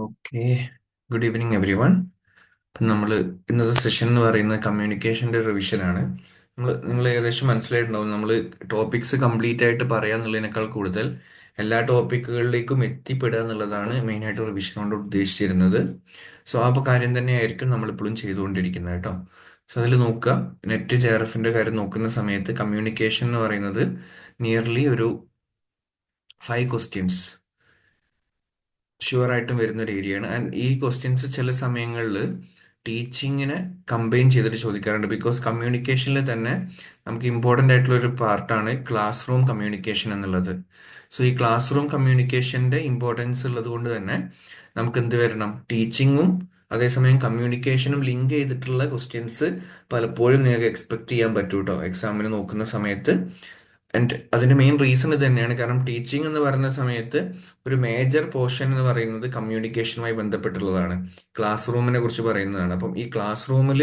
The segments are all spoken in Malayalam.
Okay. Good evening every one. അപ്പം നമ്മൾ ഇന്നത്തെ സെഷൻ എന്ന് പറയുന്നത് കമ്മ്യൂണിക്കേഷൻ്റെ റിവിഷനാണ്. നിങ്ങൾ ഏകദേശം മനസ്സിലായിട്ടുണ്ടാവും, നമ്മൾ ടോപ്പിക്സ് കംപ്ലീറ്റ് ആയിട്ട് പറയാന്നുള്ളതിനേക്കാൾ കൂടുതൽ എല്ലാ ടോപ്പിക്കുകളിലേക്കും എത്തിപ്പെടുക എന്നുള്ളതാണ് മെയിനായിട്ട് റിവിഷൻ കൊണ്ട് ഉദ്ദേശിച്ചിരുന്നത്. സോ ആ കാര്യം തന്നെയായിരിക്കും നമ്മളിപ്പോഴും ചെയ്തുകൊണ്ടിരിക്കുന്നത് കേട്ടോ. സോ അതിൽ നോക്കുക, നെറ്റ് JRFൻ്റെ കാര്യം നോക്കുന്ന സമയത്ത് കമ്മ്യൂണിക്കേഷൻ എന്ന് പറയുന്നത് നിയർലി ഒരു 5 ക്വസ്റ്റ്യൻസ് ഷുവറായിട്ടും വരുന്ന ഒരു ഏരിയയാണ്. ആൻഡ് ഈ ക്വസ്റ്റ്യൻസ് ചില സമയങ്ങളിൽ ടീച്ചിങ്ങിനെ കമ്പൈൻ ചെയ്തിട്ട് ചോദിക്കാറുണ്ട്. ബിക്കോസ് കമ്മ്യൂണിക്കേഷനിൽ തന്നെ നമുക്ക് ഇമ്പോർട്ടൻ്റ് ആയിട്ടുള്ള ഒരു പാർട്ടാണ് ക്ലാസ് റൂം കമ്മ്യൂണിക്കേഷൻ എന്നുള്ളത്. സോ ഈ ക്ലാസ് റൂം കമ്മ്യൂണിക്കേഷൻ്റെ ഇമ്പോർട്ടൻസ് ഉള്ളത് കൊണ്ട് തന്നെ നമുക്ക് എന്ത് വരണം, ടീച്ചിങ്ങും അതേസമയം കമ്മ്യൂണിക്കേഷനും ലിങ്ക് ചെയ്തിട്ടുള്ള ക്വസ്റ്റ്യൻസ് പലപ്പോഴും നിങ്ങൾക്ക് എക്സ്പെക്ട് ചെയ്യാൻ പറ്റൂ കേട്ടോ എക്സാമിന് നോക്കുന്ന സമയത്ത്. ആൻഡ് അതിൻ്റെ മെയിൻ റീസൺ ഇത് തന്നെയാണ്. കാരണം ടീച്ചിങ് എന്ന് പറയുന്ന സമയത്ത് ഒരു മേജർ പോർഷൻ എന്ന് പറയുന്നത് കമ്മ്യൂണിക്കേഷനുമായി ബന്ധപ്പെട്ടുള്ളതാണ്. ക്ലാസ് റൂമിനെ കുറിച്ച് പറയുന്നതാണ്. അപ്പം ഈ ക്ലാസ് റൂമിൽ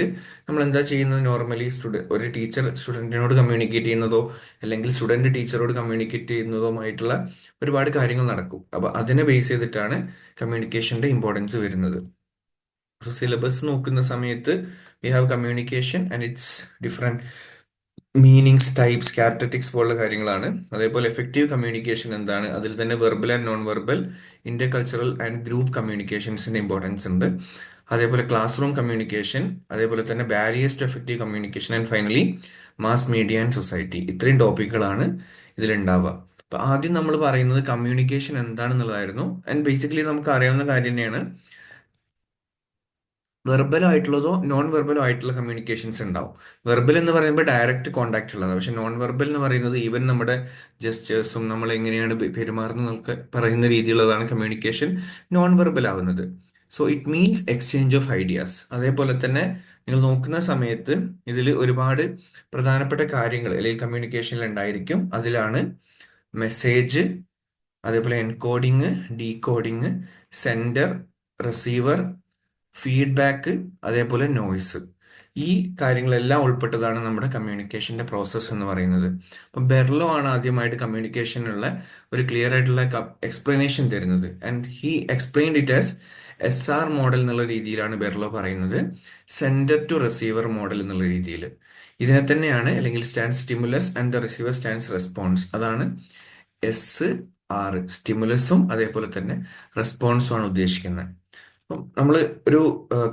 നമ്മൾ എന്താ ചെയ്യുന്നത്, നോർമലി ഒരു ടീച്ചർ സ്റ്റുഡൻറ്റിനോട് കമ്മ്യൂണിക്കേറ്റ് ചെയ്യുന്നതോ അല്ലെങ്കിൽ സ്റ്റുഡൻറ്റ് ടീച്ചറോട് കമ്മ്യൂണിക്കേറ്റ് ചെയ്യുന്നതോമായിട്ടുള്ള ഒരുപാട് കാര്യങ്ങൾ നടക്കും. അപ്പോൾ അതിനെ ബേസ് ചെയ്തിട്ടാണ് കമ്മ്യൂണിക്കേഷൻ്റെ ഇമ്പോർട്ടൻസ് വരുന്നത്. സോ സിലബസ് നോക്കുന്ന സമയത്ത് we have communication and its different meanings, types, characteristics പോലുള്ള കാര്യങ്ങളാണ്. അതേപോലെ എഫക്റ്റീവ് കമ്മ്യൂണിക്കേഷൻ എന്താണ്, അതിൽ തന്നെ verbal and non verbal, intercultural and group കമ്മ്യൂണിക്കേഷൻസിന്റെ ഇമ്പോർട്ടൻസ് ഉണ്ട്. അതേപോലെ ക്ലാസ് റൂം കമ്മ്യൂണിക്കേഷൻ, അതേപോലെ തന്നെ barriers to effective communication and finally mass media and society. ഇത്രയും ടോപ്പിക്കുകളാണ് ഇതിലുണ്ടാവുക. അപ്പൊ ആദ്യം നമ്മൾ പറയുന്നത് കമ്മ്യൂണിക്കേഷൻ എന്താണെന്നുള്ളതായിരുന്നു. ആൻഡ് ബേസിക്കലി നമുക്ക് അറിയാവുന്ന കാര്യം തന്നെയാണ്, വെർബൽ ആയിട്ടുള്ളതോ നോൺ വെർബലോ ആയിട്ടുള്ള കമ്മ്യൂണിക്കേഷൻസ് ഉണ്ടാവും. വെർബൽ എന്ന് പറയുമ്പോൾ ഡയറക്റ്റ് കോണ്ടാക്ട് ഉള്ളതാണ്. പക്ഷെ നോൺ വെർബൽ എന്ന് പറയുന്നത് ഈവൻ നമ്മുടെ ജസ്റ്റേഴ്സും നമ്മൾ എങ്ങനെയാണ് പെരുമാറുന്നതൊക്കെ പറയുന്ന രീതിയിലുള്ളതാണ് കമ്മ്യൂണിക്കേഷൻ നോൺ വെർബൽ ആവുന്നത്. So it means exchange of ideas. അതേപോലെ തന്നെ നിങ്ങൾ നോക്കുന്ന സമയത്ത് ഇതിൽ ഒരുപാട് പ്രധാനപ്പെട്ട കാര്യങ്ങൾ അല്ലെങ്കിൽ കമ്മ്യൂണിക്കേഷനിൽ ഉണ്ടായിരിക്കും. അതിലാണ് മെസ്സേജ്, അതേപോലെ encoding, decoding, sender, receiver, feedback, അതേപോലെ നോയ്സ്. ഈ കാര്യങ്ങളെല്ലാം ഉൾപ്പെട്ടതാണ് നമ്മുടെ കമ്മ്യൂണിക്കേഷന്റെ പ്രോസസ്സ് എന്ന് പറയുന്നത്. അപ്പം ബെർലോ ആണ് ആദ്യമായിട്ട് കമ്മ്യൂണിക്കേഷനുള്ള ഒരു ക്ലിയർ ആയിട്ടുള്ള എക്സ്പ്ലനേഷൻ തരുന്നത്. And he explained it as SR model എന്നുള്ള രീതിയിലാണ് ബെർലോ പറയുന്നത്, സെൻഡർ ടു റിസീവർ മോഡൽ എന്നുള്ള രീതിയിൽ. ഇതിനെ തന്നെയാണ്, അല്ലെങ്കിൽ stand stimulus and the receiver stands response. അതാണ് SR, സ്റ്റിമുലസും അതേപോലെ തന്നെ റെസ്പോൺസും ആണ് ഉദ്ദേശിക്കുന്നത്. നമ്മൾ ഒരു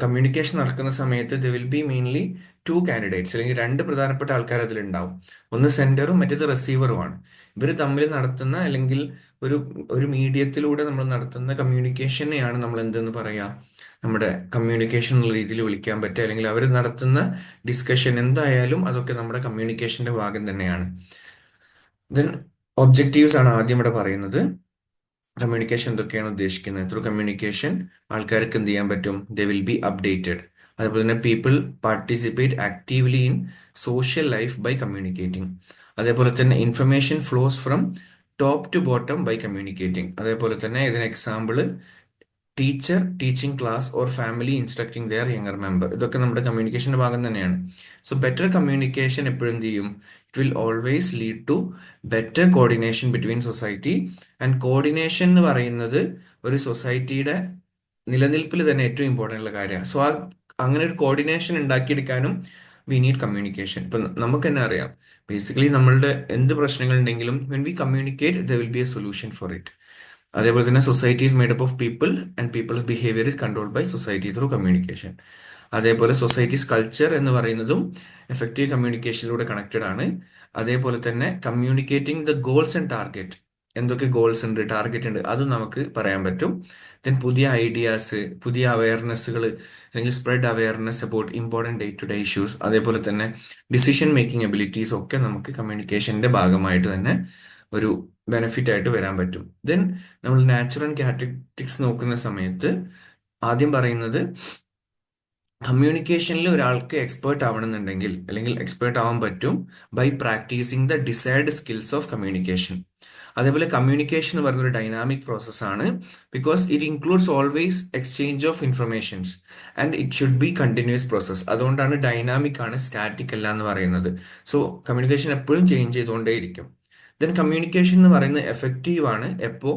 കമ്മ്യൂണിക്കേഷൻ നടക്കുന്ന സമയത്ത് the will be mainly 2 candidates, അല്ലെങ്കിൽ രണ്ട് പ്രധാനപ്പെട്ട ആൾക്കാർ അതിലുണ്ടാവും. ഒന്ന് സെൻഡറും മറ്റേത് റിസീവറുമാണ്. ഇവർ തമ്മിൽ നടത്തുന്ന, അല്ലെങ്കിൽ ഒരു ഒരു മീഡിയത്തിലൂടെ നമ്മൾ നടത്തുന്ന കമ്മ്യൂണിക്കേഷനെയാണ് നമ്മൾ എന്തെന്ന് പറയാ, നമ്മുടെ കമ്മ്യൂണിക്കേഷൻ എന്നുള്ള രീതിയിൽ വിളിക്കാൻ പറ്റുക. അല്ലെങ്കിൽ അവർ നടത്തുന്ന ഡിസ്കഷൻ എന്തായാലും അതൊക്കെ നമ്മുടെ കമ്മ്യൂണിക്കേഷന്റെ ഭാഗം തന്നെയാണ്. ദെൻ ഒബ്ജക്റ്റീവ്സ് ആണ് ആദ്യം ഇവിടെ പറയുന്നത്. കമ്മ്യൂണിക്കേഷൻ എന്തൊക്കെയാണ് ഉദ്ദേശിക്കുന്നത്? ത്രൂ കമ്മ്യൂണിക്കേഷൻ ആൾക്കാർക്ക് എന്ത് ചെയ്യാൻ പറ്റും? They will be updated. അതുപോലെ തന്നെ people participate actively in social life by communicating. അതേപോലെ തന്നെ information flows from top to bottom by communicating. അതേപോലെ തന്നെ ഇതിന് example teacher teaching class or family instructing their younger member. ഇതൊക്കെ നമ്മുടെ കമ്മ്യൂണിക്കേഷന്റെ ഭാഗം തന്നെയാണ്. സോ ബെറ്റർ കമ്മ്യൂണിക്കേഷൻ എപ്പോഴും എന്ത് ചെയ്യും? It will always lead to better coordination between society. And coordination എന്ന് പറയുന്നത് ഒരു സൊസൈറ്റിയുടെ നിലനിൽപ്പിൽ തന്നെ ഏറ്റവും ഇമ്പോർട്ടൻ്റ് ഉള്ള കാര്യമാണ്. സോ അങ്ങനെ ഒരു കോർഡിനേഷൻ ഉണ്ടാക്കിയെടുക്കാനും വി നീഡ് കമ്മ്യൂണിക്കേഷൻ. ഇപ്പം നമുക്ക് തന്നെ അറിയാം, ബേസിക്കലി നമ്മളുടെ എന്ത് പ്രശ്നങ്ങൾ ഉണ്ടെങ്കിലും when we communicate there will be a solution for it. അതേപോലെ തന്നെ society is made up of people and people's behaviour is controlled by society through communication. അതേപോലെ സൊസൈറ്റീസ് കൾച്ചർ എന്ന് പറയുന്നതും എഫക്റ്റീവ് കമ്മ്യൂണിക്കേഷനിലൂടെ കണക്റ്റഡ് ആണ്. അതേപോലെ തന്നെ communicating the goals and target, എന്തൊക്കെ ഗോൾസ് ഉണ്ട്, ടാർഗറ്റ് ഉണ്ട്, അതും നമുക്ക് പറയാൻ പറ്റും. ദെൻ പുതിയ ഐഡിയാസ്, പുതിയ അവയർനെസ്സുകൾ, അല്ലെങ്കിൽ spread awareness about important day to day issues, അതേപോലെ തന്നെ ഡിസിഷൻ മേക്കിംഗ് എബിലിറ്റീസ് ഒക്കെ നമുക്ക് കമ്മ്യൂണിക്കേഷന്റെ ഭാഗമായിട്ട് തന്നെ ഒരു ബെനിഫിറ്റ് ആയിട്ട് വരാൻ പറ്റും. ദെൻ നമ്മൾ നാച്ചുറൽ ക്യാരക്ടറിസ്റ്റിക്സ് നോക്കുന്ന സമയത്ത് ആദ്യം പറയുന്നത്, കമ്മ്യൂണിക്കേഷനിൽ ഒരാൾക്ക് എക്സ്പേർട്ട് ആവണമെന്നുണ്ടെങ്കിൽ, അല്ലെങ്കിൽ എക്സ്പേർട്ട് ആവാൻ പറ്റും by practising the desired skills of communication. അതേപോലെ കമ്മ്യൂണിക്കേഷൻ എന്ന് പറയുന്ന ഒരു ഡൈനാമിക് പ്രോസസ്സാണ്. Because it includes always exchange of informations and it should be continuous process. അതുകൊണ്ടാണ് ഡൈനാമിക് ആണ്, സ്റ്റാറ്റിക് അല്ല എന്ന് പറയുന്നത്. സോ കമ്മ്യൂണിക്കേഷൻ എപ്പോഴും ചേഞ്ച് ചെയ്തുകൊണ്ടേയിരിക്കും. ദെൻ കമ്മ്യൂണിക്കേഷൻ എന്ന് പറയുന്നത് എഫക്റ്റീവ് ആണ് എപ്പോ,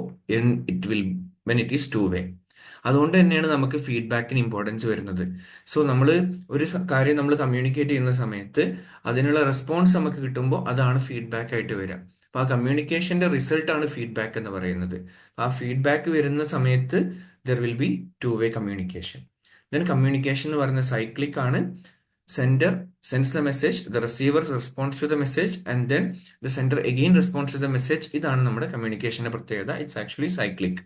it will when it is two way. അതുകൊണ്ട് തന്നെയാണ് നമുക്ക് ഫീഡ്ബാക്കിന് ഇമ്പോർട്ടൻസ് വരുന്നത്. സോ നമ്മൾ ഒരു കാര്യം നമ്മൾ കമ്മ്യൂണിക്കേറ്റ് ചെയ്യുന്ന സമയത്ത് അതിനുള്ള റെസ്പോൺസ് നമുക്ക് കിട്ടുമ്പോൾ അതാണ് ഫീഡ്ബാക്ക് ആയിട്ട് വരിക. അപ്പോൾ ആ കമ്മ്യൂണിക്കേഷന്റെ റിസൾട്ട് ആണ് ഫീഡ്ബാക്ക് എന്ന് പറയുന്നത്. ആ ഫീഡ്ബാക്ക് വരുന്ന സമയത്ത് there will be two way communication. Then communication എന്ന് പറയുന്ന സൈക്ലിക് ആണ്. Sender sends the message, the receiver response to the message, and then the sender again response to the message. ഇതാണ് നമ്മുടെ കമ്മ്യൂണിക്കേഷന്റെ പ്രത്യേകത. It's actually cyclic.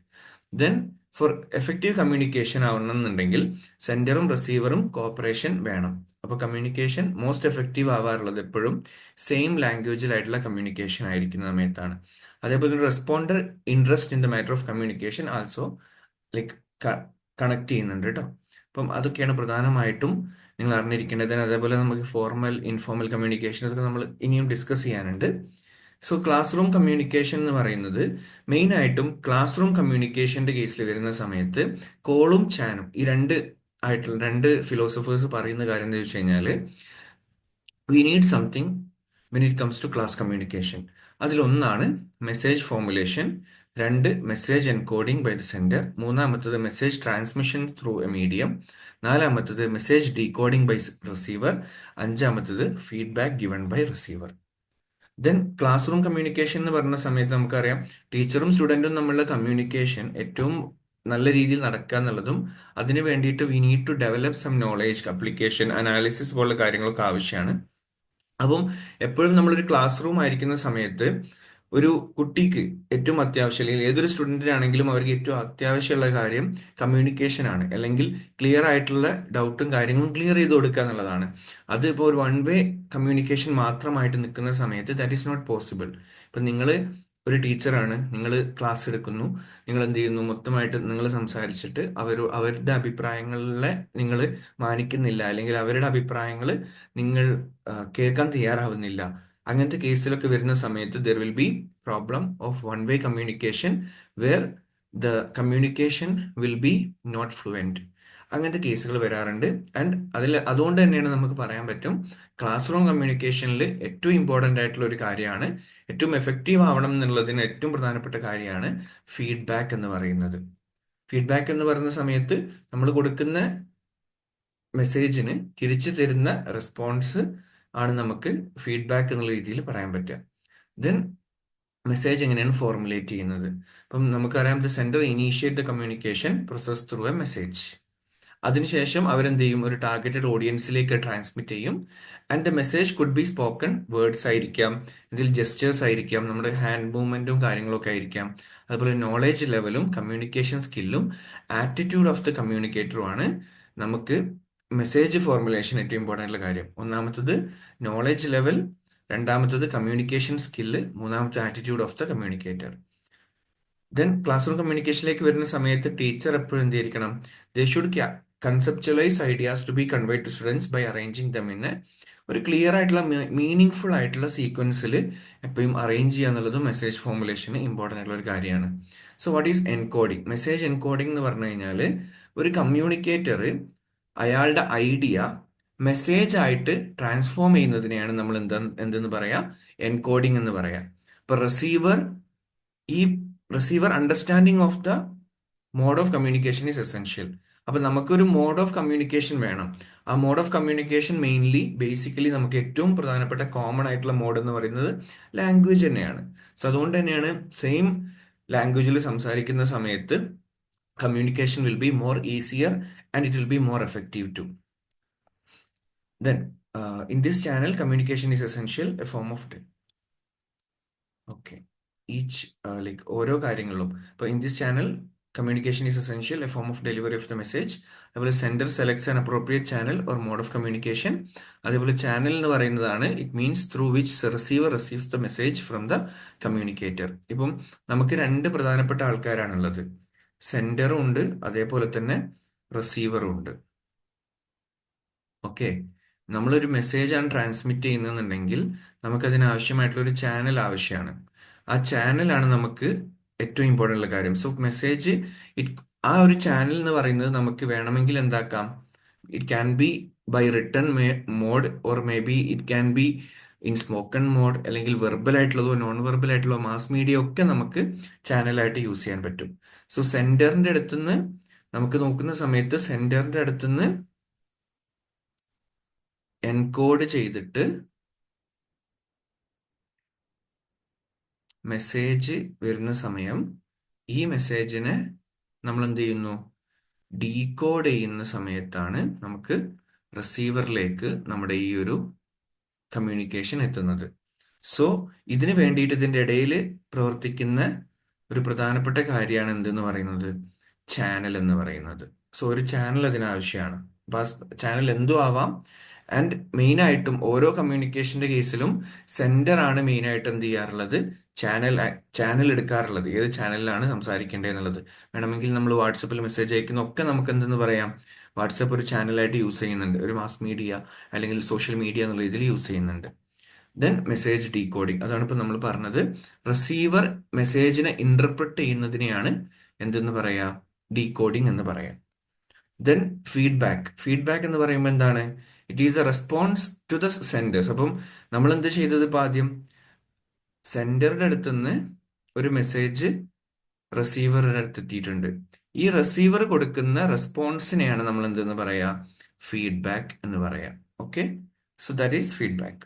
Then for effective communication ആവണമെന്നുണ്ടെങ്കിൽ സെൻഡറും റിസീവറും കോപ്പറേഷൻ വേണം. അപ്പോൾ കമ്മ്യൂണിക്കേഷൻ മോസ്റ്റ് എഫക്റ്റീവ് ആവാറുള്ളത് എപ്പോഴും സെയിം ലാംഗ്വേജിലായിട്ടുള്ള കമ്മ്യൂണിക്കേഷൻ ആയിരിക്കുന്ന സമയത്താണ്. അതേപോലെ തന്നെ responder interest in the matter of communication also like connect ചെയ്യുന്നുണ്ട് കേട്ടോ. അപ്പം അതൊക്കെയാണ് പ്രധാനമായിട്ടും നിങ്ങൾ അറിഞ്ഞിരിക്കേണ്ടത്. അതേപോലെ നമുക്ക് ഫോർമൽ ഇൻഫോർമൽ കമ്മ്യൂണിക്കേഷൻസ് ഒക്കെ നമ്മൾ ഇനിയും ഡിസ്കസ് ചെയ്യാനുണ്ട്. സോ ക്ലാസ് റൂം കമ്മ്യൂണിക്കേഷൻ എന്ന് പറയുന്നത് മെയിൻ ആയിട്ടും ക്ലാസ് റൂം കമ്മ്യൂണിക്കേഷന്റെ കേസിൽ വരുന്ന സമയത്ത് കോളും ചാനും ഈ രണ്ട് ഫിലോസഫേഴ്സ് പറയുന്ന കാര്യം എന്താ വെച്ച് കഴിഞ്ഞാൽ we need something when it comes to class communication. അതിലൊന്നാണ് മെസ്സേജ് ഫോർമുലേഷൻ, രണ്ട് message encoding by the sender, മൂന്നാമത്തത് message transmission through a medium, നാലാമത്തത് മെസ്സേജ് ഡീകോഡിംഗ് ബൈ റിസീവർ, അഞ്ചാമത്തത് feedback given by receiver. Then class room communication എന്ന് പറയുന്ന സമയത്ത് നമുക്കറിയാം ടീച്ചറും സ്റ്റുഡൻറ്റും തമ്മിലുള്ള കമ്മ്യൂണിക്കേഷൻ ഏറ്റവും നല്ല രീതിയിൽ നടക്കുക എന്നുള്ളതും അതിന് വേണ്ടിയിട്ട് we need to develop some knowledge, application, analysis പോലുള്ള കാര്യങ്ങളൊക്കെ ആവശ്യമാണ്. അപ്പം എപ്പോഴും നമ്മളൊരു ക്ലാസ് റൂം ആയിരിക്കുന്ന സമയത്ത് ഒരു കുട്ടിക്ക് ഏറ്റവും അത്യാവശ്യം, അല്ലെങ്കിൽ ഏതൊരു സ്റ്റുഡൻറ്റിനാണെങ്കിലും അവർക്ക് ഏറ്റവും അത്യാവശ്യമുള്ള കാര്യം കമ്മ്യൂണിക്കേഷൻ ആണ്. അല്ലെങ്കിൽ ക്ലിയർ ആയിട്ടുള്ള ഡൗട്ടും കാര്യങ്ങളും ക്ലിയർ ചെയ്ത് കൊടുക്കുക എന്നുള്ളതാണ്. അത് ഇപ്പോൾ ഒരു വൺ വേ കമ്മ്യൂണിക്കേഷൻ മാത്രമായിട്ട് നിൽക്കുന്ന സമയത്ത് ദാറ്റ് ഈസ് നോട്ട് പോസിബിൾ. ഇപ്പം നിങ്ങൾ ഒരു ടീച്ചറാണ്, നിങ്ങൾ ക്ലാസ് എടുക്കുന്നു, നിങ്ങൾ എന്ത് ചെയ്യുന്നു, മൊത്തമായിട്ട് നിങ്ങൾ സംസാരിച്ചിട്ട് അവരുടെ അഭിപ്രായങ്ങളെ നിങ്ങൾ മാനിക്കുന്നില്ല, അല്ലെങ്കിൽ അവരുടെ അഭിപ്രായങ്ങൾ നിങ്ങൾ കേൾക്കാൻ തയ്യാറാവുന്നില്ല. അങ്ങനത്തെ കേസിലൊക്കെ വരുന്ന സമയത്ത് there will be problem of one way communication where the communication will be not fluent. അങ്ങനത്തെ കേസുകൾ വരാറുണ്ട്. ആൻഡ് അതുകൊണ്ട് തന്നെയാണ് നമുക്ക് പറയാൻ പറ്റും ക്ലാസ് റൂം കമ്മ്യൂണിക്കേഷനിൽ ഏറ്റവും ഇമ്പോർട്ടൻ്റ് ആയിട്ടുള്ള ഒരു കാര്യമാണ്, ഏറ്റവും എഫക്റ്റീവ് ആവണം എന്നുള്ളതിന് ഏറ്റവും പ്രധാനപ്പെട്ട കാര്യമാണ് ഫീഡ്ബാക്ക് എന്ന് പറയുന്നത്. ഫീഡ്ബാക്ക് എന്ന് പറയുന്ന സമയത്ത് നമ്മൾ കൊടുക്കുന്ന മെസ്സേജിന് തിരിച്ചു തരുന്ന റെസ്പോൺസ് ആണ് നമുക്ക് ഫീഡ്ബാക്ക് എന്നുള്ള രീതിയിൽ പറയാൻ പറ്റുക. ദെൻ മെസ്സേജ് എങ്ങനെയാണ് ഫോർമുലേറ്റ് ചെയ്യുന്നത്? അപ്പം നമുക്കറിയാം the sender initiate the communication process through A message. അതിനുശേഷം അവരെന്ത് ചെയ്യും, ഒരു ടാർഗറ്റഡ് ഓഡിയൻസിലേക്ക് ട്രാൻസ്മിറ്റ് ചെയ്യും. And the message could be spoken words ആയിരിക്കാം, ഇതിൽ ജെസ്റ്റേഴ്സ് ആയിരിക്കാം, നമ്മുടെ ഹാൻഡ് മൂവ്മെന്റും കാര്യങ്ങളൊക്കെ ആയിരിക്കാം. അതുപോലെ നോളേജ് ലെവലും കമ്മ്യൂണിക്കേഷൻ സ്കില്ലും ആറ്റിറ്റ്യൂഡ് ഓഫ് ദ കമ്മ്യൂണിക്കേറ്ററും ആണ് നമുക്ക് മെസ്സേജ് ഫോർമുലേഷൻ ഏറ്റവും ഇമ്പോർട്ടൻ്റ് ആയിട്ടുള്ള കാര്യം. ഒന്നാമത്തത് നോളേജ് ലെവൽ, രണ്ടാമത്തത് കമ്മ്യൂണിക്കേഷൻ സ്കില്ല്, മൂന്നാമത്തെ attitude of the communicator. Then classroom കമ്മ്യൂണിക്കേഷനിലേക്ക് വരുന്ന സമയത്ത് ടീച്ചർ എപ്പോഴും എന്ത് ചെയ്തിരിക്കണം, they should conceptualise ideas to be conveyed to students by arranging them in ഒരു ക്ലിയർ ആയിട്ടുള്ള മീനിങ് ഫുൾ ആയിട്ടുള്ള സീക്വൻസിൽ എപ്പോഴും അറേഞ്ച് ചെയ്യുക എന്നുള്ളതും മെസ്സേജ് ഫോർമുലേഷന് ഇമ്പോർട്ടൻ്റ് ആയിട്ടുള്ള ഒരു കാര്യമാണ്. So what is encoding? Message encoding എന്ന് പറഞ്ഞു കഴിഞ്ഞാൽ ഒരു കമ്മ്യൂണിക്കേറ്റർ അയാളുടെ ഐഡിയ മെസ്സേജ് ആയിട്ട് ട്രാൻസ്ഫോം ചെയ്യുന്നതിനെയാണ് നമ്മൾ എന്തെന്ന് പറയാ, എൻകോഡിങ് എന്ന് പറയാ. ഇപ്പൊ ഈ receiver understanding of the mode of communication is essential. അപ്പൊ നമുക്കൊരു മോഡ് ഓഫ് കമ്മ്യൂണിക്കേഷൻ വേണം. ആ മോഡ് ഓഫ് കമ്മ്യൂണിക്കേഷൻ ബേസിക്കലി നമുക്ക് ഏറ്റവും പ്രധാനപ്പെട്ട കോമൺ ആയിട്ടുള്ള മോഡ് എന്ന് പറയുന്നത് ലാംഗ്വേജ് തന്നെയാണ്. സോ അതുകൊണ്ട് തന്നെയാണ് സെയിം ലാംഗ്വേജിൽ സംസാരിക്കുന്ന സമയത്ത് communication will be more easier and it will be more effective too. Then in this channel communication is essential, a form of okay each like ഓരോ കാര്യങ്ങളിലും ഇപ്പോൾ in this channel communication is essential, a form of delivery of the message. അതുപോലെ sender selects an appropriate channel or mode of communication. അതേപോലെ ചാനൽ എന്ന് പറയുന്നതാണ് it means through which receiver receives the message from the communicator. ഇപ്പം നമുക്ക് രണ്ട് പ്രധാനപ്പെട്ട ആൾക്കാരാണുള്ളത്, സെൻഡറും ഉണ്ട്, അതേപോലെ തന്നെ റിസീവറും ഉണ്ട്. ഓക്കെ, നമ്മളൊരു മെസ്സേജാണ് ട്രാൻസ്മിറ്റ് ചെയ്യുന്നതെന്നുണ്ടെങ്കിൽ നമുക്കതിന് ആവശ്യമായിട്ടുള്ള ഒരു ചാനൽ ആവശ്യമാണ്. ആ ചാനലാണ് നമുക്ക് ഏറ്റവും ഇമ്പോർട്ടൻ്റ് ഉള്ള കാര്യം. സോ മെസ്സേജ് ആ ഒരു ചാനൽ എന്ന് പറയുന്നത് നമുക്ക് വേണമെങ്കിൽ എന്താക്കാം, it can be by written mode or may be it can be in spoken mode, അല്ലെങ്കിൽ വെർബൽ ആയിട്ടുള്ളതോ നോൺ വെർബൽ ആയിട്ടുള്ളതോ മാസ് മീഡിയ ഒക്കെ നമുക്ക് ചാനലായിട്ട് യൂസ് ചെയ്യാൻ പറ്റും. സോ സെൻഡറിന്റെ അടുത്തുനിന്ന് നമുക്ക് നോക്കുന്ന സമയത്ത് സെൻഡറിന്റെ അടുത്തുനിന്ന് എൻകോഡ് ചെയ്തിട്ട് മെസ്സേജ് വരുന്ന സമയം ഈ മെസ്സേജിനെ നമ്മൾ എന്ത് ചെയ്യുന്നു, ഡീകോഡ് ചെയ്യുന്ന സമയത്താണ് നമുക്ക് റിസീവറിലേക്ക് നമ്മുടെ ഈ ഒരു കമ്മ്യൂണിക്കേഷൻ എത്തുന്നത്. സോ ഇതിന് വേണ്ടിയിട്ട് ഇതിൻ്റെ ഇടയിൽ പ്രവർത്തിക്കുന്ന ഒരു പ്രധാനപ്പെട്ട കാര്യമാണ് എന്തെന്ന് പറയുന്നത്, ചാനൽ എന്ന് പറയുന്നത്. സോ ഒരു ചാനൽ അതിനാവശ്യമാണ്. അപ്പൊ ആ ചാനൽ എന്തും ആവാം. ആൻഡ് മെയിൻ ആയിട്ടും ഓരോ കമ്മ്യൂണിക്കേഷന്റെ കേസിലും സെൻഡർ ആണ് മെയിൻ ആയിട്ട് എന്ത് ചെയ്യാറുള്ളത്, ചാനൽ എടുക്കാറുള്ളത്. ഏത് ചാനലിലാണ് സംസാരിക്കേണ്ടത് എന്നുള്ളത്. വേണമെങ്കിൽ നമ്മൾ വാട്സപ്പിൽ മെസ്സേജ് അയക്കുന്ന ഒക്കെ നമുക്ക് എന്തെന്ന് പറയാം, വാട്സപ്പ് ഒരു ചാനലായിട്ട് യൂസ് ചെയ്യുന്നുണ്ട്, ഒരു മാസ് മീഡിയ അല്ലെങ്കിൽ സോഷ്യൽ മീഡിയ എന്നുള്ള രീതിയിൽ യൂസ് ചെയ്യുന്നുണ്ട്. ദെൻ മെസ്സേജ് ഡീകോഡിങ്, അതാണ് ഇപ്പൊ നമ്മൾ പറഞ്ഞത്. റിസീവർ മെസ്സേജിനെ ഇന്റർപ്രറ്റ് ചെയ്യുന്നതിനെയാണ് എന്തെന്ന് പറയാ, ഡീകോഡിങ് എന്ന് പറയാം. ദെൻ ഫീഡ്ബാക്ക് എന്ന് പറയുമ്പോൾ എന്താണ്, it is a response to the senders. അപ്പം നമ്മൾ എന്ത് ചെയ്തത്, ഇപ്പൊ ആദ്യം സെൻഡറുടെ അടുത്തുനിന്ന് ഒരു മെസ്സേജ് റിസീവറുടെ അടുത്ത് എത്തിയിട്ടുണ്ട്. ഈ റിസീവർ കൊടുക്കുന്ന റെസ്പോൺസിനെയാണ് നമ്മൾ എന്തെന്ന് പറയാ, ഫീഡ്ബാക്ക് എന്ന് പറയാം. Okay, so that is feedback.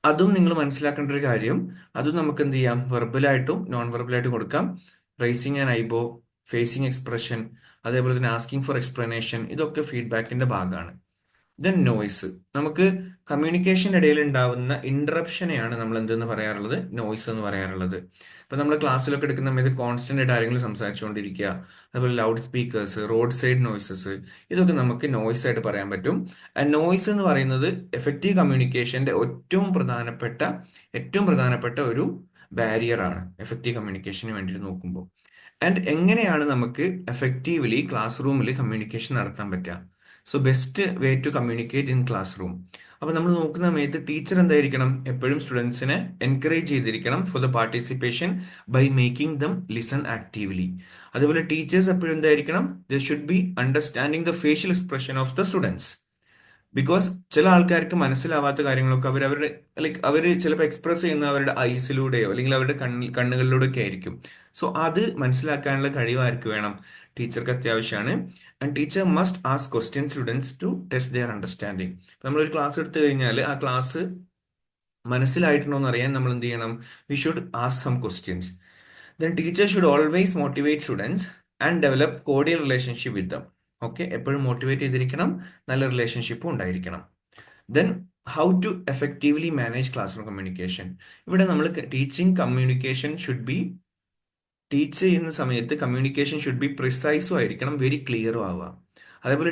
അതും നിങ്ങൾ മനസ്സിലാക്കേണ്ട ഒരു കാര്യം, അതും നമുക്ക് എന്ത് ചെയ്യാം, വെർബലായിട്ടും നോൺ വെർബലായിട്ടും കൊടുക്കാം. Rising and I bow, phasing expression, അതേപോലെ തന്നെ ആസ്കിങ് ഫോർ എക്സ്പ്ലനേഷൻ, ഇതൊക്കെ ഫീഡ്ബാക്കിന്റെ ഭാഗമാണ്. ദെൻ നോയ്സ്, നമുക്ക് കമ്മ്യൂണിക്കേഷൻ്റെ ഇടയിൽ ഉണ്ടാവുന്ന ഇന്ററപ്ഷനെയാണ് നമ്മൾ എന്തെന്ന് പറയാറുള്ളത്, നോയ്സ് എന്ന് പറയാറുള്ളത്. ഇപ്പൊ നമ്മൾ ക്ലാസ്സിലൊക്കെ എടുക്കുന്ന സമയത്ത് കോൺസ്റ്റന്റ് ആയിട്ട് ആരെങ്കിലും സംസാരിച്ചുകൊണ്ടിരിക്കുക, അതുപോലെ loud speakers, road side noises, ഇതൊക്കെ നമുക്ക് നോയ്സ് ആയിട്ട് പറയാൻ പറ്റും. നോയ്സ് എന്ന് പറയുന്നത് എഫക്റ്റീവ് കമ്മ്യൂണിക്കേഷന്റെ ഏറ്റവും പ്രധാനപ്പെട്ട ഒരു ബാരിയർ ആണ് എഫക്റ്റീവ് കമ്മ്യൂണിക്കേഷന് വേണ്ടിയിട്ട് നോക്കുമ്പോൾ. ആൻഡ് എങ്ങനെയാണ് നമുക്ക് എഫക്റ്റീവ്ലി ക്ലാസ് റൂമിൽ കമ്മ്യൂണിക്കേഷൻ നടത്താൻ പറ്റുക? So best way to communicate in class room. അപ്പൊ നമ്മൾ നോക്കുന്ന സമയത്ത് ടീച്ചർ എന്തായിരിക്കണം, എപ്പോഴും സ്റ്റുഡൻസിനെ എൻകറേജ് ചെയ്തിരിക്കണം for the participation by making them listen actively. അതുപോലെ ടീച്ചേഴ്സ് എപ്പോഴും എന്തായിരിക്കണം, they should be understanding the facial expression of the students. Because ചില ആൾക്കാർക്ക് മനസ്സിലാവാത്ത കാര്യങ്ങളൊക്കെ അവരുടെ അവർ ചിലപ്പോൾ എക്സ്പ്രസ് ചെയ്യുന്ന അവരുടെ ഐസിലൂടെയോ അല്ലെങ്കിൽ അവരുടെ കണ്ണുകളിലൂടെ ഒക്കെ ആയിരിക്കും. സോ അത് മനസ്സിലാക്കാനുള്ള കഴിവ് ആർക്ക് വേണം, ടീച്ചർക്ക് അത്യാവശ്യമാണ്. And teacher must ask question students to test their understanding. നമ്മളൊരു ക്ലാസ് എടുത്തു കഴിഞ്ഞാൽ ആ ക്ലാസ് മനസ്സിലായിട്ടുണ്ടോ എന്ന് അറിയാൻ നമ്മൾ എന്ത് ചെയ്യണം, we should ask some questions. Then teacher should always motivate students and develop cordial relationship with them. Okay, എപ്പോഴും മോട്ടിവേറ്റ് ചെയ്തിരിക്കണം, നല്ല റിലേഷൻഷിപ്പും ഉണ്ടായിരിക്കണം. Then how to effectively manage class room communication. ഇവിടെ നമ്മൾ teaching communication should be, teach ചെയ്യുന്ന സമയത്ത് കമ്മ്യൂണിക്കേഷൻ ഷുഡ് ബി പ്രിസൈസും ആയിരിക്കണം, വെരി ക്ലിയറും ആവുക. അതേപോലെ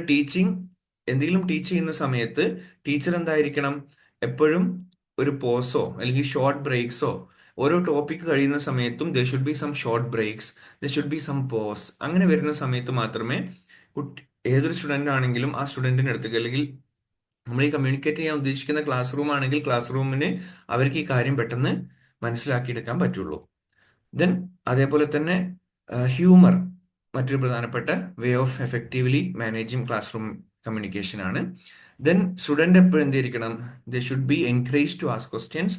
എന്തെങ്കിലും ടീച്ച് ചെയ്യുന്ന സമയത്ത് ടീച്ചർ എന്തായിരിക്കണം, എപ്പോഴും ഒരു പോസോ അല്ലെങ്കിൽ ഷോർട്ട് ബ്രേക്സോ, ഓരോ ടോപ്പിക് കഴിയുന്ന സമയത്തും there should be some short breaks, there should be some pause. അങ്ങനെ വരുന്ന സമയത്ത് മാത്രമേ ഏതൊരു സ്റ്റുഡൻ്റ് ആണെങ്കിലും ആ സ്റ്റുഡൻറ്റിൻ്റെ അടുത്തേക്ക്, അല്ലെങ്കിൽ നമ്മൾ ഈ കമ്മ്യൂണിക്കേറ്റ് ചെയ്യാൻ ഉദ്ദേശിക്കുന്ന ക്ലാസ് റൂം ആണെങ്കിൽ ക്ലാസ് റൂമിന് അവർക്ക് ഈ കാര്യം പെട്ടെന്ന് മനസ്സിലാക്കിയെടുക്കാൻ പറ്റുള്ളൂ. ദെൻ അതേപോലെ തന്നെ ഹ്യൂമർ മറ്റൊരു പ്രധാനപ്പെട്ട way of effectively managing class room communication ആണ്. ദെൻ സ്റ്റുഡൻറ് എപ്പോഴും എന്തിരിക്കണം, they should be encourage to ask questions.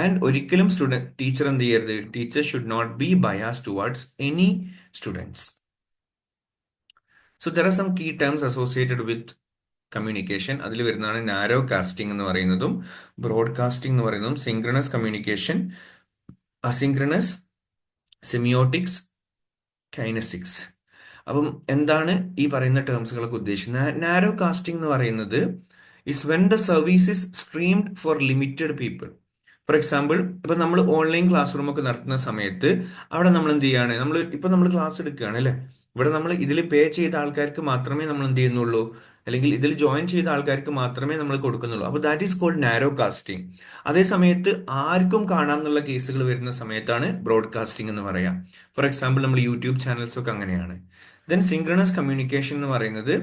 And ഒരിക്കലും ടീച്ചർ എന്ത് ചെയ്യരുത്, teacher should not be bias towards any students. So there are some key terms associated with communication. അതിൽ വരുന്നതാണ് നാരോ കാസ്റ്റിംഗ് എന്ന് പറയുന്നതും ബ്രോഡ്കാസ്റ്റിംഗ് എന്ന് പറയുന്നതും, synchronous communication, asynchronous, semiotics, kinesics. അപ്പം എന്താണ് ഈ പറയുന്ന ടേംസുകളൊക്കെ ഉദ്ദേശിക്കുന്നത്? നാരോ കാസ്റ്റിംഗ് എന്ന് പറയുന്നത് is when the service is streamed for limited people. For example, ഇപ്പൊ നമ്മൾ ഓൺലൈൻ ക്ലാസ് റൂം ഒക്കെ നടത്തുന്ന സമയത്ത് അവിടെ നമ്മൾ എന്ത് ചെയ്യാണ്, നമ്മൾ ക്ലാസ് എടുക്കുകയാണ് അല്ലെ, ഇവിടെ നമ്മൾ ഇതിൽ പേ ചെയ്ത ആൾക്കാർക്ക് മാത്രമേ നമ്മൾ എന്ത് ചെയ്യുന്നുള്ളൂ, അല്ലെങ്കിൽ ഇതിൽ ജോയിൻ ചെയ്ത ആൾക്കാർക്ക് മാത്രമേ നമ്മൾ കൊടുക്കുന്നുള്ളൂ. അപ്പോൾ that is called narrow casting. അതേ സമയത്ത് ആർക്കും കാണാം എന്നുള്ള കേസുകൾ വരുന്ന സമയത്താണ് ബ്രോഡ്കാസ്റ്റിംഗ് എന്ന് പറയാം. ഫോർ എക്സാമ്പിൾ നമ്മൾ യൂട്യൂബ് ചാനൽസ് ഒക്കെ അങ്ങനെയാണ്. ദെൻ സിങ്ക്രണസ് കമ്മ്യൂണിക്കേഷൻ എന്ന് പറയുന്നത്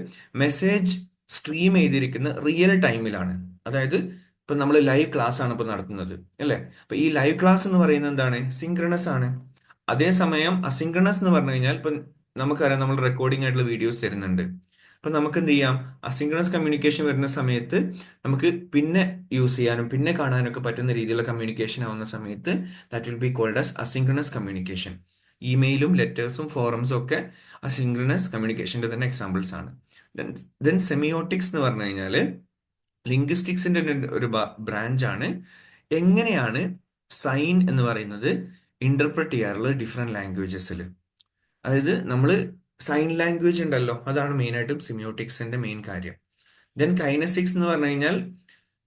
മെസ്സേജ് സ്ട്രീം ചെയ്തിരിക്കുന്ന റിയൽ ടൈമിലാണ്. അതായത് ഇപ്പൊ നമ്മൾ ലൈവ് ക്ലാസ് ആണ് ഇപ്പൊ നടത്തുന്നത് അല്ലെ, അപ്പൊ ഈ ലൈവ് ക്ലാസ് എന്ന് പറയുന്നത് എന്താണ്, സിങ്ക്രണസ് ആണ്. അതേസമയം അസിങ്ക്രണസ് എന്ന് പറഞ്ഞു കഴിഞ്ഞാൽ ഇപ്പൊ നമുക്കറിയാം നമ്മൾ റെക്കോർഡിംഗ് ആയിട്ടുള്ള വീഡിയോസ് തരുന്നുണ്ട്. അപ്പൊ നമുക്ക് എന്ത് ചെയ്യാം, അസിങ്ക്രണസ് കമ്മ്യൂണിക്കേഷൻ വരുന്ന സമയത്ത് നമുക്ക് പിന്നെ യൂസ് ചെയ്യാനും പിന്നെ കാണാനൊക്കെ പറ്റുന്ന രീതിയിലുള്ള കമ്മ്യൂണിക്കേഷൻ ആവുന്ന സമയത്ത് that will be called as asynchronous communication. ഇമെയിലും ലെറ്റേഴ്സും ഫോറംസും ഒക്കെ അസിൻക്രണസ് കമ്മ്യൂണിക്കേഷന്റെ തന്നെ എക്സാമ്പിൾസ് ആണ്. ദെൻ സെമിയോട്ടിക്സ് എന്ന് പറഞ്ഞു കഴിഞ്ഞാൽ ലിംഗ്വിസ്റ്റിക്സിന്റെ ഒരു ബ്രാഞ്ച് ആണ്. എങ്ങനെയാണ് സൈൻ എന്ന് പറയുന്നത് ഇന്റർപ്രറ്റ് ചെയ്യാറുള്ളത് ഡിഫറെന്റ് ലാംഗ്വേജസിൽ. അതായത് നമ്മൾ സൈൻ ലാംഗ്വേജ് ഉണ്ടല്ലോ, അതാണ് മെയിനായിട്ടും സിമിയോട്ടിക്സിന്റെ മെയിൻ കാര്യം. ദെൻ കൈനസിക്സ് എന്ന് പറഞ്ഞു കഴിഞ്ഞാൽ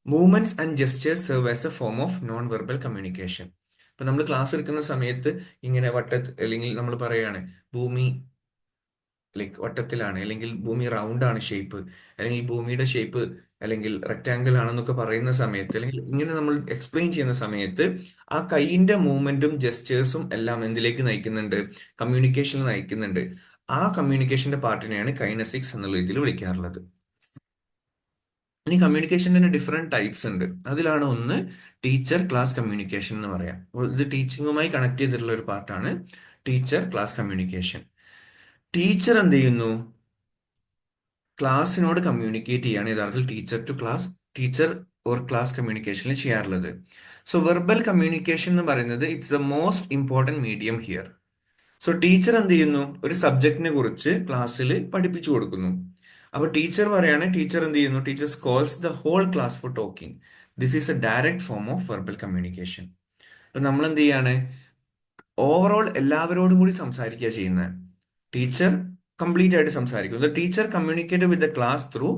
movements and gestures serve as A form of non verbal communication. ഇപ്പൊ നമ്മൾ ക്ലാസ് എടുക്കുന്ന സമയത്ത് ഇങ്ങനെ അല്ലെങ്കിൽ നമ്മൾ പറയുകയാണ് ഭൂമി ലൈക്ക് വട്ടത്തിലാണ്, അല്ലെങ്കിൽ ഭൂമി റൗണ്ട് ആണ് ഷേപ്പ്, അല്ലെങ്കിൽ ഭൂമിയുടെ ഷേപ്പ് അല്ലെങ്കിൽ റെക്ടാങ്കിൾ ആണെന്നൊക്കെ പറയുന്ന സമയത്ത്, അല്ലെങ്കിൽ ഇങ്ങനെ നമ്മൾ എക്സ്പ്ലെയിൻ ചെയ്യുന്ന സമയത്ത് ആ കൈയിന്റെ മൂവ്മെന്റും ജെസ്റ്റേഴ്സും എല്ലാം എന്തിലേക്ക് നയിക്കുന്നുണ്ട്? കമ്മ്യൂണിക്കേഷനിൽ നയിക്കുന്നുണ്ട്. ആ കമ്മ്യൂണിക്കേഷന്റെ പാർട്ടിനെയാണ് കൈനസിക്സ് എന്നുള്ള രീതിയിൽ വിളിക്കാറുള്ളത്. ഇനി കമ്മ്യൂണിക്കേഷൻ്റെ തന്നെ ഡിഫറെന്റ് ടൈപ്സ് ഉണ്ട്. അതിലാണ് ഒന്ന് ടീച്ചർ ക്ലാസ് കമ്മ്യൂണിക്കേഷൻ എന്ന് പറയാം. അപ്പോൾ ഇത് ടീച്ചിങ്ങുമായി കണക്ട് ചെയ്തിട്ടുള്ള ഒരു പാർട്ടാണ് ടീച്ചർ ക്ലാസ് കമ്മ്യൂണിക്കേഷൻ. ടീച്ചർ എന്ത് ചെയ്യുന്നു? ക്ലാസ്സിനോട് കമ്മ്യൂണിക്കേറ്റ് ചെയ്യാണ് യഥാർത്ഥത്തിൽ teacher to class, teacher or class കമ്മ്യൂണിക്കേഷനിൽ ചെയ്യാറുള്ളത്. സോ വെർബൽ കമ്മ്യൂണിക്കേഷൻ എന്ന് പറയുന്നത് it's the most important medium here. So teacher എന്ത് ചെയ്യുന്നു? ഒരു സബ്ജക്റ്റിനെ കുറിച്ച് ക്ലാസ്സിൽ പഠിപ്പിച്ചു കൊടുക്കുന്നു. അപ്പൊ ടീച്ചർ പറയാണ്, ടീച്ചർ എന്ത് ചെയ്യുന്നു? Teacher calls the whole class for talking. This is a direct form of verbal communication. അപ്പൊ നമ്മൾ എന്ത് ചെയ്യാണ്? ഓവറോൾ എല്ലാവരോടും കൂടി സംസാരിക്കുക ചെയ്യുന്നത്. ടീച്ചർ കംപ്ലീറ്റ് ആയിട്ട് സംസാരിക്കും. The teacher communicate with the class through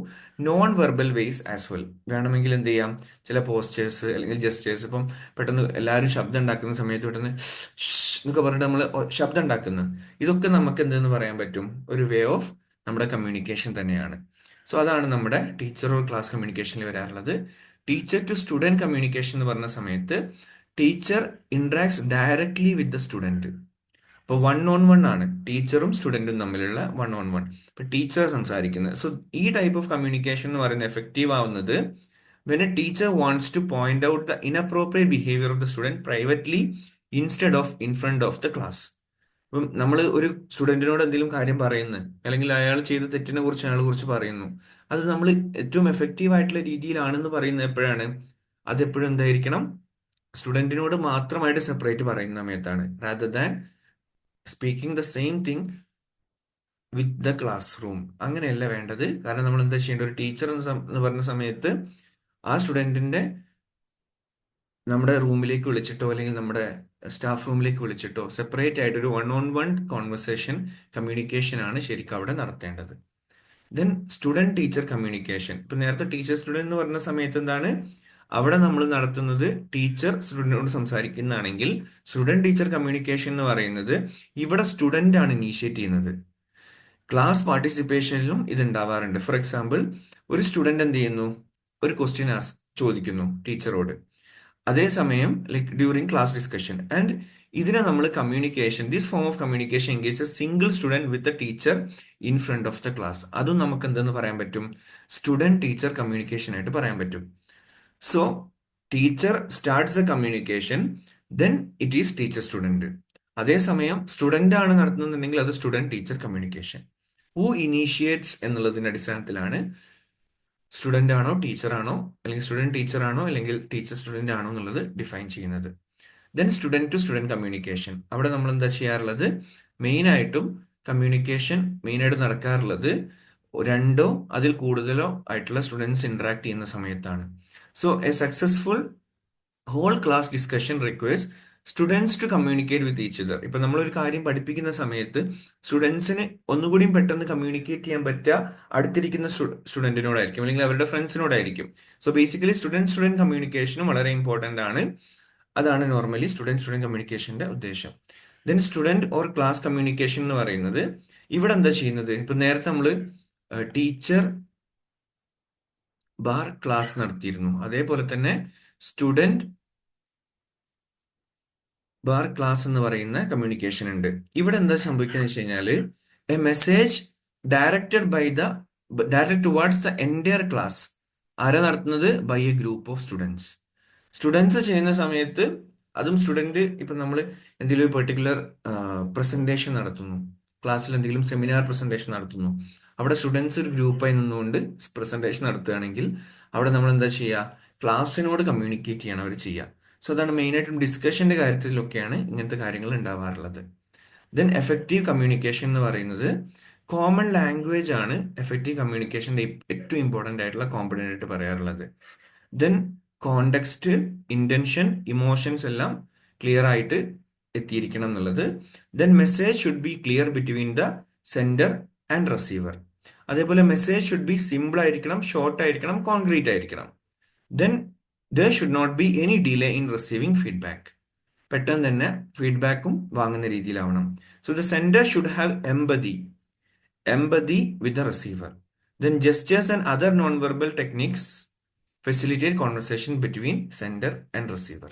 non verbal ways as well. വേണമെങ്കിൽ എന്ത് ചെയ്യാം? ചില പോസ്റ്റേഴ്സ് അല്ലെങ്കിൽ ജസ്റ്റേഴ്സ്. ഇപ്പം പെട്ടെന്ന് എല്ലാവരും ശബ്ദം ഉണ്ടാക്കുന്ന സമയത്ത് പെട്ടെന്ന് എന്നൊക്കെ പറഞ്ഞിട്ട് നമ്മൾ ശബ്ദം ഉണ്ടാക്കുന്നു. ഇതൊക്കെ നമുക്ക് എന്തെന്ന് പറയാൻ പറ്റും? ഒരു വേ ഓഫ് നമ്മുടെ കമ്മ്യൂണിക്കേഷൻ തന്നെയാണ്. സോ അതാണ് നമ്മുടെ ടീച്ചർ ഓർ ക്ലാസ് കമ്മ്യൂണിക്കേഷനിൽ വരാറുള്ളത്. ടീച്ചർ ടു സ്റ്റുഡൻറ് കമ്മ്യൂണിക്കേഷൻ എന്ന് പറഞ്ഞ സമയത്ത് teacher ഇന്ററാക്ട്സ് directly with the student. ഇപ്പോൾ 1-on-1 ആണ് ടീച്ചറും സ്റ്റുഡൻറ്റും തമ്മിലുള്ള 1-on-1. ഇപ്പൊ ടീച്ചർ സംസാരിക്കുന്നത്. സോ ഈ ടൈപ്പ് ഓഫ് കമ്മ്യൂണിക്കേഷൻ എന്ന് പറയുന്നത് എഫക്റ്റീവ് ആവുന്നത് when a teacher wants to point out the inappropriate behaviour of the student privately instead of in front of the class. ഇപ്പം നമ്മൾ ഒരു സ്റ്റുഡന്റിനോട് എന്തെങ്കിലും കാര്യം പറയുന്നു, അല്ലെങ്കിൽ അയാൾ ചെയ്ത തെറ്റിനെ കുറിച്ച് അയാളെ കുറിച്ച് പറയുന്നു, അത് നമ്മൾ ഏറ്റവും എഫക്റ്റീവ് ആയിട്ടുള്ള രീതിയിലാണെന്ന് പറയുന്നത് എപ്പോഴാണ്? അതെപ്പോഴും എന്തായിരിക്കണം? സ്റ്റുഡന്റിനോട് മാത്രമായിട്ട് സെപ്പറേറ്റ് പറയുന്ന സമയത്താണ്, rather than speaking the same thing with the class room. അങ്ങനെയല്ല വേണ്ടത്. കാരണം നമ്മൾ എന്താ ചെയ്യേണ്ടത്? ഒരു ടീച്ചർ എന്ന് പറഞ്ഞ സമയത്ത് ആ സ്റ്റുഡന്റിന്റെ നമ്മുടെ റൂമിലേക്ക് വിളിച്ചിട്ടോ അല്ലെങ്കിൽ നമ്മുടെ സ്റ്റാഫ് റൂമിലേക്ക് വിളിച്ചിട്ടോ സെപ്പറേറ്റ് ആയിട്ട് ഒരു 1-on-1 കോൺവെർസേഷൻ കമ്മ്യൂണിക്കേഷൻ ആണ് ശരിക്കും അവിടെ നടത്തേണ്ടത്. Then student teacher communication. ഇപ്പൊ നേരത്തെ ടീച്ചർ സ്റ്റുഡന്റ് എന്ന് പറഞ്ഞ സമയത്ത് എന്താണ് അവിടെ നമ്മൾ നടത്തുന്നത്? ടീച്ചർ സ്റ്റുഡന്റിനോട് സംസാരിക്കുന്നതാണെങ്കിൽ സ്റ്റുഡന്റ് ടീച്ചർ കമ്മ്യൂണിക്കേഷൻ എന്ന് പറയുന്നത് ഇവിടെ സ്റ്റുഡന്റ് ആണ് ഇനീഷ്യേറ്റ് ചെയ്യുന്നത്. ക്ലാസ് പാർട്ടിസിപ്പേഷനിലും ഇത് ഉണ്ടാവാറുണ്ട്. ഫോർ എക്സാമ്പിൾ, ഒരു സ്റ്റുഡന്റ് എന്ത് ചെയ്യുന്നു? ഒരു ക്വസ്റ്റ്യൻ ചോദിക്കുന്നു ടീച്ചറോട്. അതേസമയം like during class discussion, and ഇതിനെ നമ്മൾ communication, this form of communication engage a single student with a teacher in front of the class. അതും നമുക്ക് എന്തെന്ന് പറയാൻ പറ്റും? സ്റ്റുഡന്റ് ടീച്ചർ കമ്മ്യൂണിക്കേഷൻ ആയിട്ട് പറയാൻ പറ്റും. So teacher starts A communication, then it is teacher student. അതേസമയം സ്റ്റുഡന്റ് ആണ് നടത്തുന്നുണ്ടെങ്കിൽ അത് student teacher communication. Who initiates എന്നുള്ളതിന്റെ അടിസ്ഥാനത്തിലാണ് സ്റ്റുഡന്റ് ആണോ ടീച്ചർ ആണോ, അല്ലെങ്കിൽ സ്റ്റുഡന്റ് ടീച്ചർ ആണോ അല്ലെങ്കിൽ ടീച്ചർ സ്റ്റുഡന്റ് ആണോ എന്നുള്ളത് ഡിഫൈൻ ചെയ്യുന്നത്. Then student to student communication. അവിടെ നമ്മൾ എന്താ ചെയ്യാറുള്ളത്? മെയിനായിട്ടും കമ്മ്യൂണിക്കേഷൻ മെയിനായിട്ട് നടക്കാറുള്ളത് രണ്ടോ അതിൽ കൂടുതലോ ആയിട്ടുള്ള സ്റ്റുഡൻസ് ഇന്ററാക്ട് ചെയ്യുന്ന സമയത്താണ്. So a successful whole class discussion requires students to communicate with each other. ഇപ്പൊ നമ്മളൊരു കാര്യം പഠിപ്പിക്കുന്ന സമയത്ത് സ്റ്റുഡൻസിന് ഒന്നുകൂടിയും പെട്ടെന്ന് കമ്മ്യൂണിക്കേറ്റ് ചെയ്യാൻ പറ്റുക അടുത്തിരിക്കുന്ന സ്റ്റുഡന്റിനോടായിരിക്കും, അല്ലെങ്കിൽ അവരുടെ ഫ്രണ്ട്സിനോടായിരിക്കും. സോ ബേസിക്കലി സ്റ്റുഡന്റ് സ്റ്റുഡന്റ് കമ്മ്യൂണിക്കേഷനും വളരെ ഇമ്പോർട്ടന്റ് ആണ്. അതാണ് നോർമലി സ്റ്റുഡന്റ് സ്റ്റുഡന്റ് കമ്മ്യൂണിക്കേഷന്റെ ഉദ്ദേശം. Then student or class communication എന്ന് പറയുന്നത് ഇവിടെ എന്താ ചെയ്യുന്നത്? ഇപ്പൊ നേരത്തെ നമ്മൾ ടീച്ചർ ബാർ ക്ലാസ് നടത്തിയിരുന്നു. അതേപോലെ തന്നെ സ്റ്റുഡന്റ് ബാർ ക്ലാസ് എന്ന് പറയുന്ന കമ്മ്യൂണിക്കേഷൻ ഉണ്ട്. ഇവിടെ എന്താ സംഭവിക്കുക വെച്ച് കഴിഞ്ഞാൽ a message direct towards the entire class. ആരാ നടത്തുന്നത്? By a group of students. Students ചെയ്യുന്ന സമയത്ത് അതും സ്റ്റുഡന്റ് ഇപ്പൊ നമ്മൾ എന്തെങ്കിലും ഒരു പെർട്ടിക്കുലർ പ്രസന്റേഷൻ നടത്തുന്നു, ക്ലാസ്സിൽ എന്തെങ്കിലും സെമിനാർ പ്രസന്റേഷൻ നടത്തുന്നു, അവിടെ സ്റ്റുഡൻസ് ഒരു ഗ്രൂപ്പായി നിന്നുകൊണ്ട് പ്രസന്റേഷൻ നടത്തുകയാണെങ്കിൽ അവിടെ നമ്മൾ എന്താ ചെയ്യുക? ക്ലാസ്സിനോട് കമ്മ്യൂണിക്കേറ്റ് ചെയ്യണം അവർ ചെയ്യുക. സോ അതാണ് മെയിനായിട്ടും ഡിസ്കഷന്റെ കാര്യത്തിലൊക്കെയാണ് ഇങ്ങനത്തെ കാര്യങ്ങൾ ഉണ്ടാവാറുള്ളത്. ദെൻ എഫക്റ്റീവ് കമ്മ്യൂണിക്കേഷൻ എന്ന് പറയുന്നത് കോമൺ ലാംഗ്വേജ് ആണ് എഫക്റ്റീവ് കമ്മ്യൂണിക്കേഷൻ്റെ ഏറ്റവും ഇമ്പോർട്ടൻ്റ് ആയിട്ടുള്ള കോമ്പണൻ്റ് ആയിട്ട് പറയാറുള്ളത്. ദെൻ കോണ്ടെക്സ്റ്റ്, ഇന്റൻഷൻ, ഇമോഷൻസ് എല്ലാം ക്ലിയർ ആയിട്ട് എത്തിയിരിക്കണം എന്നുള്ളത്. Then message should be clear between the sender and receiver. അതേപോലെ മെസ്സേജ് ഷുഡ് ബി സിമ്പിൾ ആയിരിക്കണം, ഷോർട്ട് ആയിരിക്കണം, കോൺക്രീറ്റ് ആയിരിക്കണം. Then there should not be any delay in receiving feedback. പെട്ടെന്ന് തന്നെ ഫീഡ്ബാക്കും വാങ്ങുന്ന രീതിയിലാവണം. So the sender should have empathy with the receiver. Then gestures and other non-verbal techniques facilitate conversation between sender and receiver.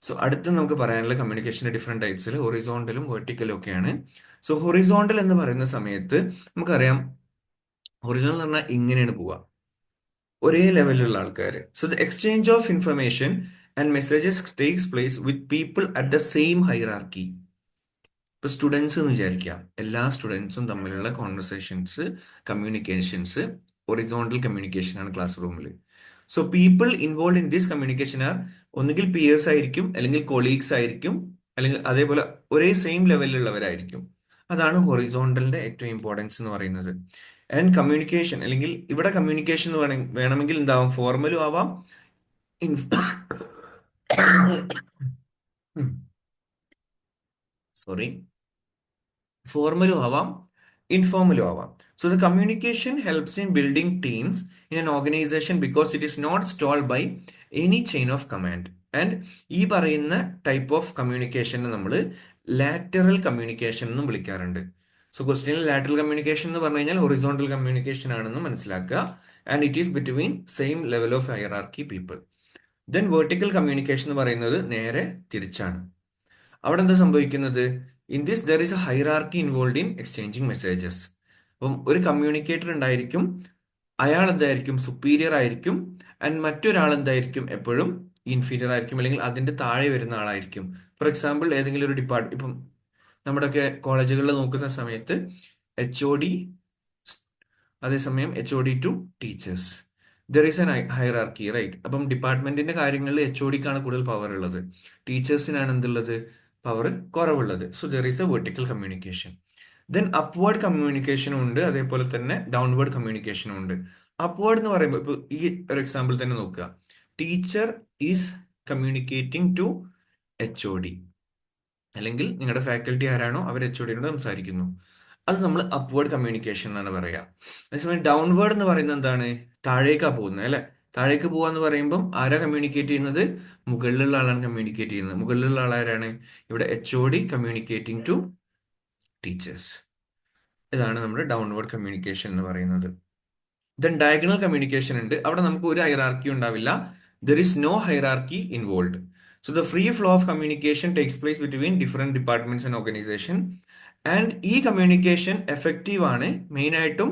So അടുത്ത് നമുക്ക് പറയാനുള്ള കമ്മ്യൂണിക്കേഷൻ്റെ ഡിഫറെൻറ്റ് ടൈപ്സിൽ ഹൊറിസോണ്ടലും വെർട്ടിക്കലും ഒക്കെയാണ്. സോ ഹൊറിസോണ്ടൽ എന്ന് പറയുന്ന സമയത്ത് നമുക്കറിയാം, ഹൊറിസോണ്ടൽ എന്ന് പറഞ്ഞാൽ ഇങ്ങനെയാണ് പോവുക, ഒരേ ലെവലിലുള്ള ആൾക്കാർ. So the exchange of information and messages takes place with people at the same hierarchy. ഇപ്പൊ സ്റ്റുഡൻസ് എന്ന് വിചാരിക്കാം, എല്ലാ സ്റ്റുഡൻസും തമ്മിലുള്ള കോൺവെർസേഷൻസ്, കമ്മ്യൂണിക്കേഷൻസ് ഒറിസോണ്ടൽ കമ്മ്യൂണിക്കേഷൻ ആണ് ക്ലാസ് റൂമിൽ. So people involve in this communication R ഒന്നുകിൽ പിയേഴ്സ് ആയിരിക്കും, അല്ലെങ്കിൽ കൊളീഗ്സ് ആയിരിക്കും, അല്ലെങ്കിൽ അതേപോലെ ഒരേ സെയിം ലെവലിലുള്ളവരായിരിക്കും. അതാണ് ഹൊറിസോണ്ടലിന്റെ ഏറ്റവും ഇമ്പോർട്ടൻസ് എന്ന് പറയുന്നത്. ആൻഡ് കമ്മ്യൂണിക്കേഷൻ, അല്ലെങ്കിൽ ഇവിടെ കമ്മ്യൂണിക്കേഷൻ വേണമെങ്കിൽ എന്താവും, ഫോർമലും ആവാം, സോറി, ഫോർമലും ആവാം, ഇൻഫോർമലും ആവാം. So the communication helps in building teams in an organisation because it is not stalled by any chain of command. And ഈ പറയുന്ന ടൈപ്പ് ഓഫ് കമ്മ്യൂണിക്കേഷനെ നമ്മൾ ലാറ്ററൽ കമ്മ്യൂണിക്കേഷൻ എന്നും വിളിക്കാറുണ്ട്. സോ ക്വസ്റ്റ്യനിൽ ലാറ്ററൽ കമ്മ്യൂണിക്കേഷൻ എന്ന് പറഞ്ഞു കഴിഞ്ഞാൽ ഹൊറിസോണ്ടൽ കമ്മ്യൂണിക്കേഷൻ ആണെന്ന് മനസ്സിലാക്കുക. And it is between same level of hierarchy people. Then vertical communication എന്ന് പറയുന്നത് നേരെ തിരിച്ചാണ്. അവിടെ എന്താ സംഭവിക്കുന്നത്? In this there is A hierarchy involve in exchanging messages. അപ്പം ഒരു കമ്മ്യൂണിക്കേറ്റർ ഉണ്ടായിരിക്കും, അയാൾ എന്തായിരിക്കും, സുപ്പീരിയർ ആയിരിക്കും. ആൻഡ് മറ്റൊരാൾ എന്തായിരിക്കും, എപ്പോഴും ഇൻഫീരിയർ ആയിരിക്കും, അല്ലെങ്കിൽ അതിന്റെ താഴെ വരുന്ന ആളായിരിക്കും. ഫോർ എക്സാമ്പിൾ, ഏതെങ്കിലും ഒരു ഇപ്പം നമ്മുടെയൊക്കെ കോളേജുകളിൽ നോക്കുന്ന സമയത്ത് HOD, അതേസമയം HOD to teachers, there is an hierarchy, right? അപ്പം ഡിപ്പാർട്ട്മെന്റിന്റെ കാര്യങ്ങളിൽ HODക്കാണ് കൂടുതൽ പവർ ഉള്ളത്, ടീച്ചേഴ്സിനാണ് എന്തുള്ളത്, പവർ കുറവുള്ളത്. So there is a vertical communication. Then upward കമ്മ്യൂണിക്കേഷനും ഉണ്ട്, അതേപോലെ തന്നെ ഡൗൺവേർഡ് കമ്മ്യൂണിക്കേഷനും ഉണ്ട്. അപ്വേർഡ് എന്ന് പറയുമ്പോൾ ഇപ്പോൾ ഈ ഒരു എക്സാമ്പിൾ തന്നെ നോക്കുക, teacher is communicating to HOD, അല്ലെങ്കിൽ നിങ്ങളുടെ ഫാക്കൽറ്റി ആരാണോ അവർ HODയോട് സംസാരിക്കുന്നു. അത് നമ്മൾ അപ്വേർഡ് കമ്മ്യൂണിക്കേഷൻ എന്നാണ് പറയുക. അതേസമയം ഡൗൺവേർഡ് എന്ന് പറയുന്നത് എന്താണ്, താഴേക്കാ പോകുന്നത്, അല്ലെ? താഴേക്ക് പോവാന്ന് പറയുമ്പം ആരാ കമ്മ്യൂണിക്കേറ്റ് ചെയ്യുന്നത്? മുകളിലുള്ള ആളാണ് കമ്മ്യൂണിക്കേറ്റ് ചെയ്യുന്നത്. മുകളിലുള്ള ആളാരാണ്? ഇവിടെ HOD കമ്മ്യൂണിക്കേറ്റിംഗ് ടു ടീച്ചേഴ്സ്. ഇതാണ് നമ്മുടെ ഡൗൺവേർഡ് കമ്മ്യൂണിക്കേഷൻ എന്ന് പറയുന്നത്. ദെൻ ഡയഗണൽ കമ്മ്യൂണിക്കേഷൻ ഉണ്ട്. അവിടെ നമുക്ക് ഒരു ഹൈറാർക്കി ഉണ്ടാവില്ല. There is no hierarchy involve. So the free flow of communication takes place between different departments and organisation. And ഈ കമ്മ്യൂണിക്കേഷൻ എഫക്റ്റീവ് ആണ് മെയിനായിട്ടും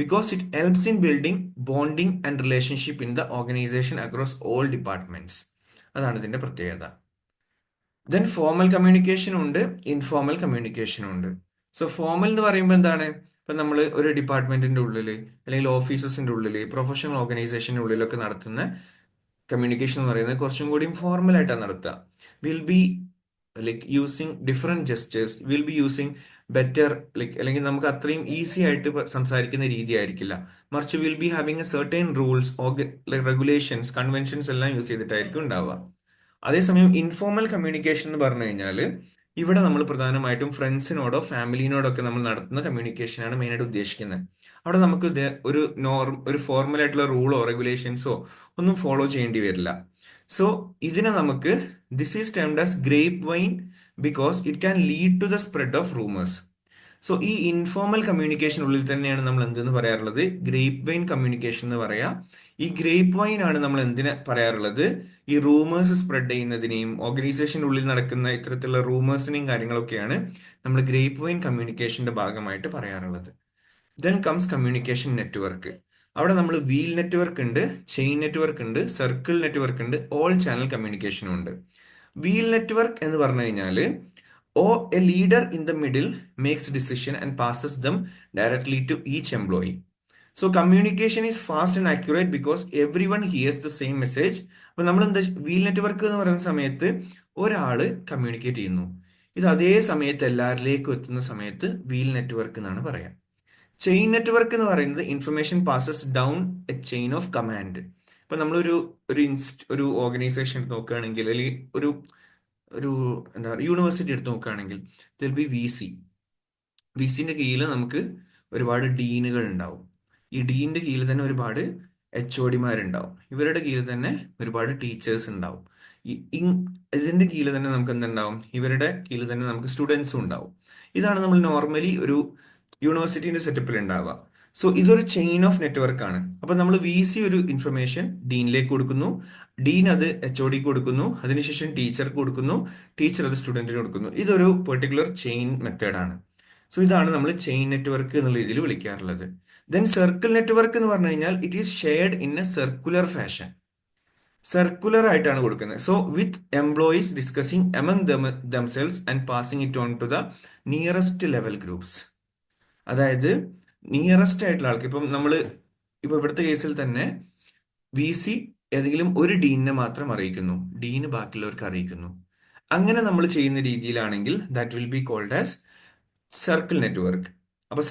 because it helps in building bonding and relationship in the organisation across all departments. അതാണ് ഇതിന്റെ പ്രത്യേകത. ദെൻ ഫോർമൽ കമ്മ്യൂണിക്കേഷനും ഉണ്ട്, ഇൻഫോർമൽ കമ്മ്യൂണിക്കേഷനും ഉണ്ട്. സോ ഫോർമൽ എന്ന് പറയുമ്പോൾ എന്താണ്, ഇപ്പം നമ്മൾ ഒരു ഡിപ്പാർട്ട്മെന്റിന്റെ ഉള്ളിൽ, അല്ലെങ്കിൽ ഓഫീസസിന്റെ ഉള്ളിൽ, പ്രൊഫഷണൽ ഓർഗനൈസേഷന്റെ ഉള്ളിലൊക്കെ നടത്തുന്ന കമ്മ്യൂണിക്കേഷൻ എന്ന് പറയുന്നത് കുറച്ചും കൂടി ഫോർമൽ ആയിട്ടാണ് നടത്തുക. Will be like using different gestures, will be using better, like അല്ലെങ്കിൽ നമുക്ക് അത്രയും ഈസി ആയിട്ട് സംസാരിക്കുന്ന രീതി ആയിരിക്കില്ല. മറിച്ച് will be having A certain rules, regulations, conventions എല്ലാം യൂസ് ചെയ്തിട്ടായിരിക്കും ഉണ്ടാവുക. അതേസമയം ഇൻഫോർമൽ കമ്മ്യൂണിക്കേഷൻ എന്ന് പറഞ്ഞു കഴിഞ്ഞാൽ ഇവിടെ നമ്മൾ പ്രധാനമായിട്ടും ഫ്രണ്ട്സിനോടോ ഫാമിലിനോടോ ഒക്കെ നമ്മൾ നടത്തുന്ന കമ്മ്യൂണിക്കേഷനാണ് മെയിനായിട്ട് ഉദ്ദേശിക്കുന്നത്. അവിടെ നമുക്ക് ഒരു ഫോർമൽ ആയിട്ടുള്ള റൂളോ റെഗുലേഷൻസോ ഒന്നും ഫോളോ ചെയ്യേണ്ടി വരില്ല. സോ ഇതിനെ നമുക്ക് this is termed as grapevine because it can lead to the spread of rumours. So ഈ ഇൻഫോർമൽ കമ്മ്യൂണിക്കേഷൻ ഉള്ളിൽ തന്നെയാണ് നമ്മൾ എന്തെന്ന് പറയാറുള്ളത്, ഗ്രേപ്പ് വൈൻ കമ്മ്യൂണിക്കേഷൻ എന്ന് പറയാം. ഈ ഗ്രേപ്പ് വൈൻ ആണ് നമ്മൾ എന്തിനെ പറയാറുള്ളത്, ഈ റൂമേഴ്സ് സ്പ്രെഡ് ചെയ്യുന്നതിനെയും ഓർഗനൈസേഷൻ്റെ ഉള്ളിൽ നടക്കുന്ന ഇത്തരത്തിലുള്ള റൂമേഴ്സിനെയും കാര്യങ്ങളൊക്കെയാണ് നമ്മൾ ഗ്രേപ്പ് വൈൻ കമ്മ്യൂണിക്കേഷന്റെ ഭാഗമായിട്ട് പറയാറുള്ളത്. Then comes communication network. അവിടെ നമ്മൾ വീൽ നെറ്റ്വർക്ക് ഉണ്ട്, ചെയിൻ നെറ്റ്വർക്ക് ഉണ്ട്, സർക്കിൾ നെറ്റ്വർക്ക് ഉണ്ട്, ഓൾ ചാനൽ കമ്മ്യൂണിക്കേഷനും ഉണ്ട്. വീൽ നെറ്റ്വർക്ക് എന്ന് പറഞ്ഞു കഴിഞ്ഞാൽ a leader in the middle makes decision and passes them directly to each employee. So communication is fast and accurate because everyone hears the same message. അപ്പൊ നമ്മൾ എന്താ വീൽ നെറ്റ്വർക്ക് എന്ന് പറയുന്ന സമയത്ത് ഒരാള് കമ്മ്യൂണിക്കേറ്റ് ചെയ്യുന്നു, ഇത് അതേ സമയത്ത് എല്ലാവരിലേക്കും എത്തുന്ന സമയത്ത് വീൽ നെറ്റ്വർക്ക് എന്നാണ് പറയാം. ചെയിൻ നെറ്റ്വർക്ക് എന്ന് പറയുന്നത് information passes down A chain of command. ഇപ്പൊ നമ്മളൊരു ഒരു ഓർഗനൈസേഷൻ എടുത്ത് നോക്കുകയാണെങ്കിൽ, അല്ലെങ്കിൽ ഒരു ഒരു എന്താ പറയുക യൂണിവേഴ്സിറ്റി എടുത്ത് നോക്കുകയാണെങ്കിൽ, ദിൽ ബി വി സിന്റെ കീഴിൽ നമുക്ക് ഒരുപാട് ഡീനുകൾ ഉണ്ടാവും. ഈ ഡീനിന്റെ കീഴിൽ തന്നെ ഒരുപാട് HODമാരുണ്ടാവും. ഇവരുടെ കീഴിൽ തന്നെ ഒരുപാട് ടീച്ചേഴ്സ് ഉണ്ടാവും. ഇതിന്റെ കീഴിൽ തന്നെ നമുക്ക് എന്തുണ്ടാവും, ഇവരുടെ കീഴിൽ തന്നെ നമുക്ക് സ്റ്റുഡൻസും ഉണ്ടാവും. ഇതാണ് നമ്മൾ നോർമലി ഒരു യൂണിവേഴ്സിറ്റിന്റെ സെറ്റപ്പിൽ ഉണ്ടാവുക. സോ ഇതൊരു ചെയിൻ ഓഫ് നെറ്റ്വർക്ക് ആണ്. അപ്പൊ നമ്മൾ VC ഒരു ഇൻഫർമേഷൻ ഡീനിലേക്ക് കൊടുക്കുന്നു, ഡീൻ അത് HOD കൊടുക്കുന്നു, അതിനുശേഷം ടീച്ചർക്ക് കൊടുക്കുന്നു, ടീച്ചർ അത് സ്റ്റുഡന്റിന് കൊടുക്കുന്നു. ഇതൊരു പെർട്ടിക്കുലർ ചെയിൻ മെത്തേഡാണ്. സോ ഇതാണ് നമ്മൾ ചെയിൻ നെറ്റ്വർക്ക് എന്നുള്ള രീതിയിൽ വിളിക്കാറുള്ളത്. ദെൻ സർക്കിൾ നെറ്റ്വർക്ക് എന്ന് പറഞ്ഞു കഴിഞ്ഞാൽ it is shared in a circular fashion. Circular ആയിട്ടാണ് കൊടുക്കുന്നത്. So with employees discussing among themselves and passing it on to the nearest level groups. അതായത് നിയറസ്റ്റ് ആയിട്ടുള്ള ആൾക്ക്, ഇപ്പം നമ്മൾ ഇപ്പൊ ഇവിടുത്തെ കേസിൽ തന്നെ VC ഏതെങ്കിലും ഒരു ഡീനിനെ മാത്രം അറിയിക്കുന്നു, ഡീന് ബാക്കിയുള്ളവർക്ക് അറിയിക്കുന്നു. അങ്ങനെ നമ്മൾ ചെയ്യുന്ന രീതിയിലാണെങ്കിൽ that will be called as circle network. അപ്പൊ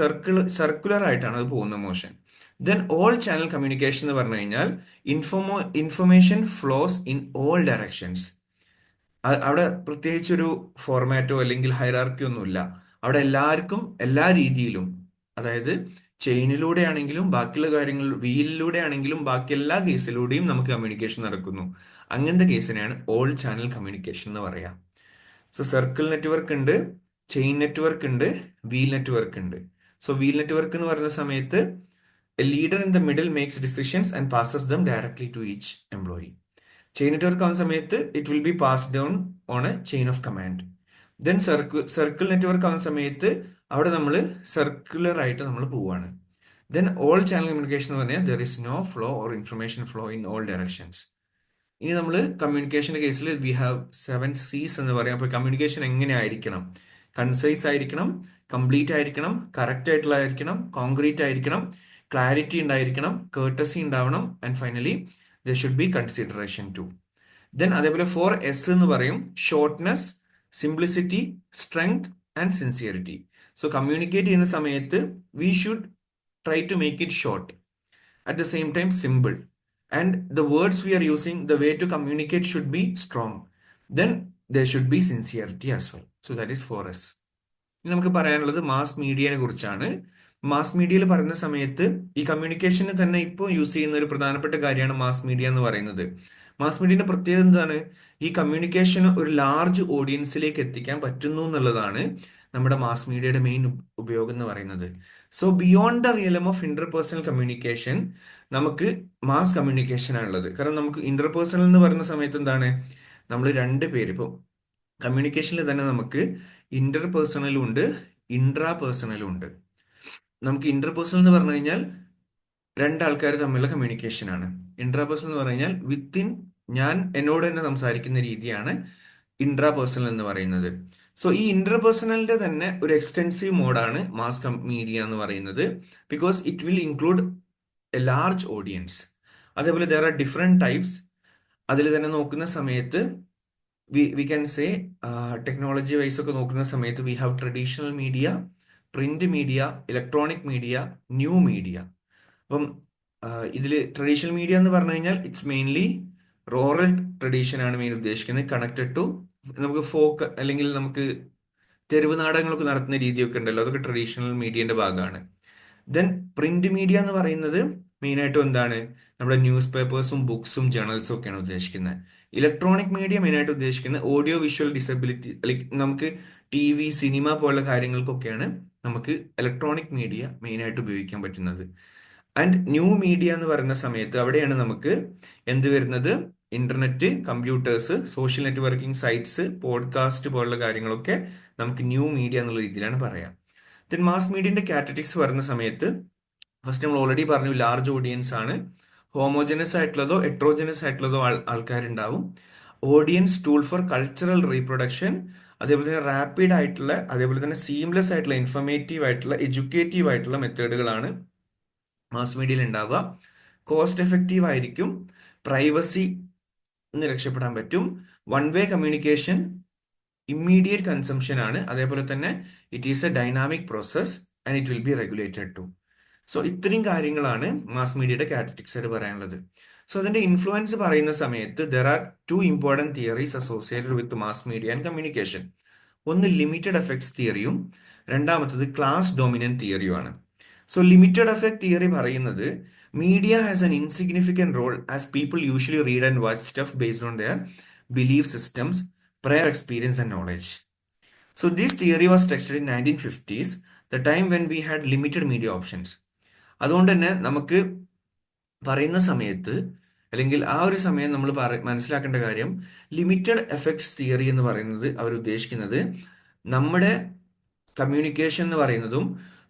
സർക്കുലർ ആയിട്ടാണ് അത് പോകുന്ന motion. Then all channel communication എന്ന് പറഞ്ഞു കഴിഞ്ഞാൽ information flows in all directions. അവിടെ പ്രത്യേകിച്ചൊരു ഫോർമാറ്റോ അല്ലെങ്കിൽ ഹൈറാർക്കിയോ ഒന്നുമില്ല. അവിടെ എല്ലാവർക്കും എല്ലാ രീതിയിലും, അതായത് ചെയിനിലൂടെ ആണെങ്കിലും ബാക്കിയുള്ള കാര്യങ്ങൾ വീലിലൂടെ ആണെങ്കിലും ബാക്കി എല്ലാ കേസിലൂടെയും നമുക്ക് കമ്മ്യൂണിക്കേഷൻ നടക്കുന്നു. അങ്ങനത്തെ കേസിനെയാണ് ഓൾ ചാനൽ കമ്മ്യൂണിക്കേഷൻ എന്ന് പറയാം. സോ സർക്കിൾ നെറ്റ്വർക്ക് ഉണ്ട്, ചെയിൻ നെറ്റ്വർക്ക് ഉണ്ട്, വീൽ നെറ്റ്വർക്ക് ഉണ്ട്. സോ വീൽ നെറ്റ്വർക്ക് എന്ന് പറയുന്ന സമയത്ത് a leader in the middle makes decisions and passes them directly to each employee. Chain network ആവുന്ന സമയത്ത് it will be pass down on a chain of command. Then circle network ആവുന്ന സമയത്ത് അവിടെ നമ്മൾ സർക്കുലർ ആയിട്ട് നമ്മൾ പോവാണ്. ദെൻ ഓൾ ചാനൽ കമ്മ്യൂണിക്കേഷൻ എന്ന് പറഞ്ഞാൽ there is no flow or information flow in all directions. ഇനി നമ്മൾ കമ്മ്യൂണിക്കേഷന്റെ കേസിൽ വി ഹാവ് 7 C's എന്ന് പറയാം. അപ്പൊ കമ്മ്യൂണിക്കേഷൻ എങ്ങനെ ആയിരിക്കണം? കൺസൈസ് ആയിരിക്കണം, കംപ്ലീറ്റ് ആയിരിക്കണം, കറക്റ്റ് ആയിട്ടുള്ളതായിരിക്കണം, കോൺക്രീറ്റ് ആയിരിക്കണം, ക്ലാരിറ്റി ഉണ്ടായിരിക്കണം, കേർട്ടസി ഉണ്ടാവണം, and finally there should be consideration too. Then അതേപോലെ 4S എന്ന് പറയും: shortness, simplicity, strength and sincerity. So communicate ചെയ്യുന്ന സമയത്ത് we should try to make it short, at the same time simple, and the words we are using, the way to communicate should be strong. Then there should be sincerity as well. So that is 4S. ഇനി നമുക്ക് പറയാനുള്ളത് മാസ് മീഡിയനെ കുറിച്ചാണ്. മാസ് മീഡിയയിൽ പറയുന്ന സമയത്ത് ഈ കമ്മ്യൂണിക്കേഷന് തന്നെ ഇപ്പോൾ യൂസ് ചെയ്യുന്ന ഒരു പ്രധാനപ്പെട്ട കാര്യമാണ് മാസ് മീഡിയ എന്ന് പറയുന്നത്. മാസ് മീഡിയന്റെ പ്രത്യേകത എന്താണ്? ഈ കമ്മ്യൂണിക്കേഷൻ ഒരു ലാർജ് ഓഡിയൻസിലേക്ക് എത്തിക്കാൻ പറ്റുന്നു എന്നുള്ളതാണ് നമ്മുടെ മാസ് മീഡിയയുടെ മെയിൻ ഉപയോഗം എന്ന് പറയുന്നത്. So beyond the റിയലം of interpersonal communication നമുക്ക് മാസ് കമ്മ്യൂണിക്കേഷൻ ആണുള്ളത്. കാരണം നമുക്ക് ഇന്റർപേഴ്സണൽ എന്ന് പറയുന്ന സമയത്ത് എന്താണ്, നമ്മൾ രണ്ട് പേര് ഇപ്പോൾ കമ്മ്യൂണിക്കേഷനിൽ തന്നെ നമുക്ക് ഇന്റർപേഴ്സണലും ഉണ്ട്, ഇൻട്രാ പേഴ്സണലും ഉണ്ട്. നമുക്ക് ഇന്റർപേഴ്സണൽ എന്ന് പറഞ്ഞു കഴിഞ്ഞാൽ രണ്ടാൾക്കാർ തമ്മിലുള്ള കമ്മ്യൂണിക്കേഷൻ ആണ്. ഇൻട്രാപേഴ്സണൽ എന്ന് പറഞ്ഞു കഴിഞ്ഞാൽ വിത്തിൻ ഞാൻ എന്നോട് തന്നെ സംസാരിക്കുന്ന രീതിയാണ് ഇൻട്രാപേഴ്സണൽ എന്ന് പറയുന്നത്. സോ ഈ ഇന്റർപേഴ്സണലിന്റെ തന്നെ ഒരു എക്സ്റ്റെൻസീവ് മോഡാണ് മാസ് മീഡിയ എന്ന് പറയുന്നത്. Because it will include a large audience. അതേപോലെ ദർ ആർ ഡിഫറെന്റ് ടൈപ്സ്. അതിൽ തന്നെ നോക്കുന്ന സമയത്ത് we can say technology wise ഒക്കെ നോക്കുന്ന സമയത്ത് we have traditional media, print media, electronic media, new media. അപ്പം ഇതിൽ ട്രഡീഷണൽ മീഡിയ എന്ന് പറഞ്ഞു കഴിഞ്ഞാൽ ഇറ്റ്സ് മെയിൻലി റൂറൽ ട്രഡീഷൻ ആണ് മെയിൻ ഉദ്ദേശിക്കുന്നത്. കണക്റ്റഡ് ടു നമുക്ക് ഫോക്ക് അല്ലെങ്കിൽ നമുക്ക് തെരുവ് നാടകങ്ങളൊക്കെ നടത്തുന്ന രീതിയൊക്കെ ഉണ്ടല്ലോ, അതൊക്കെ ട്രഡീഷണൽ മീഡിയന്റെ ഭാഗമാണ്. ദെൻ പ്രിന്റ് മീഡിയ എന്ന് പറയുന്നത് മെയിനായിട്ടും എന്താണ്, നമ്മുടെ ന്യൂസ് പേപ്പേഴ്സും ബുക്സും ജേണൽസും ഒക്കെയാണ് ഉദ്ദേശിക്കുന്നത്. ഇലക്ട്രോണിക് മീഡിയ മെയിനായിട്ട് ഉദ്ദേശിക്കുന്നത് ഓഡിയോ വിഷ്വൽ ഡിസബിലിറ്റി, ലൈക്ക് നമുക്ക് TV, സിനിമ പോലുള്ള കാര്യങ്ങൾക്കൊക്കെയാണ് നമുക്ക് ഇലക്ട്രോണിക് മീഡിയ മെയിനായിട്ട് ഉപയോഗിക്കാൻ പറ്റുന്നത്. ആൻഡ് ന്യൂ മീഡിയ എന്ന് പറയുന്ന സമയത്ത് അവിടെയാണ് നമുക്ക് എന്ത് വരുന്നത്, internet, computers, social networking sites, podcast പോലുള്ള കാര്യങ്ങളൊക്കെ നമുക്ക് ന്യൂ മീഡിയ എന്നുള്ള രീതിയിലാണ് പറയാം. ദെൻ മാസ് മീഡിയന്റെ കാറ്റഗറീസ് പറയുന്ന സമയത്ത് ഫസ്റ്റ് നമ്മൾ ഓൾറെഡി പറഞ്ഞു, ലാർജ് ഓഡിയൻസ് ആണ്. ഹോമോജനസ് ആയിട്ടുള്ളതോ ഹെട്രോജനസ് ആയിട്ടുള്ളതോ ആൾക്കാരുണ്ടാവും. Audience tool for cultural reproduction, അതേപോലെ തന്നെ റാപ്പിഡ് ആയിട്ടുള്ള, അതേപോലെ തന്നെ സീംലെസ് ആയിട്ടുള്ള, ഇൻഫർമേറ്റീവ് ആയിട്ടുള്ള, എഡ്യൂക്കേറ്റീവ് ആയിട്ടുള്ള മെത്തേഡുകളാണ് മാസ് മീഡിയയിൽ ഉണ്ടാവുക. കോസ്റ്റ് എഫക്റ്റീവ് ആയിരിക്കും, പ്രൈവസി രക്ഷപ്പെടാൻ പറ്റും, one way communication immediate consumption ആണ്. അതേപോലെ തന്നെ it is a dynamic process and it will be regulated too. So ഇത്രയും കാര്യങ്ങളാണ് മാസ് മീഡിയയുടെ കാറ്റഗറിക്സ് ആയിട്ട് പറയാനുള്ളത്. സോ അതിന്റെ ഇൻഫ്ലുവൻസ് പറയുന്ന സമയത്ത് there are two important theories associated with mass media and communication. ഒന്ന് ലിമിറ്റഡ് എഫക്ട്സ് തിയറിയും രണ്ടാമത്തത് ക്ലാസ് ഡോമിനന്റ് തിയറിയുമാണ്. സോ ലിമിറ്റഡ് എഫക്ട് തിയറി പറയുന്നത് media has an insignificant role as people usually read and watch stuff based on their belief systems, prior experience and knowledge. So this theory was tested in 1950s, the time when we had limited media options. അതുകൊണ്ട് തന്നെ നമുക്ക് പറയുന്ന സമയത്ത് അല്ലെങ്കിൽ ആ ഒരു സമയം നമ്മൾ മനസ്സിലാക്കേണ്ട കാര്യം, ലിമിറ്റഡ് എഫക്ട്സ് തിയറി എന്ന് പറയുന്നത് അവർ ഉദ്ദേശിക്കുന്നത് നമ്മുടെ കമ്മ്യൂണിക്കേഷൻ എന്ന് പറയുന്നതും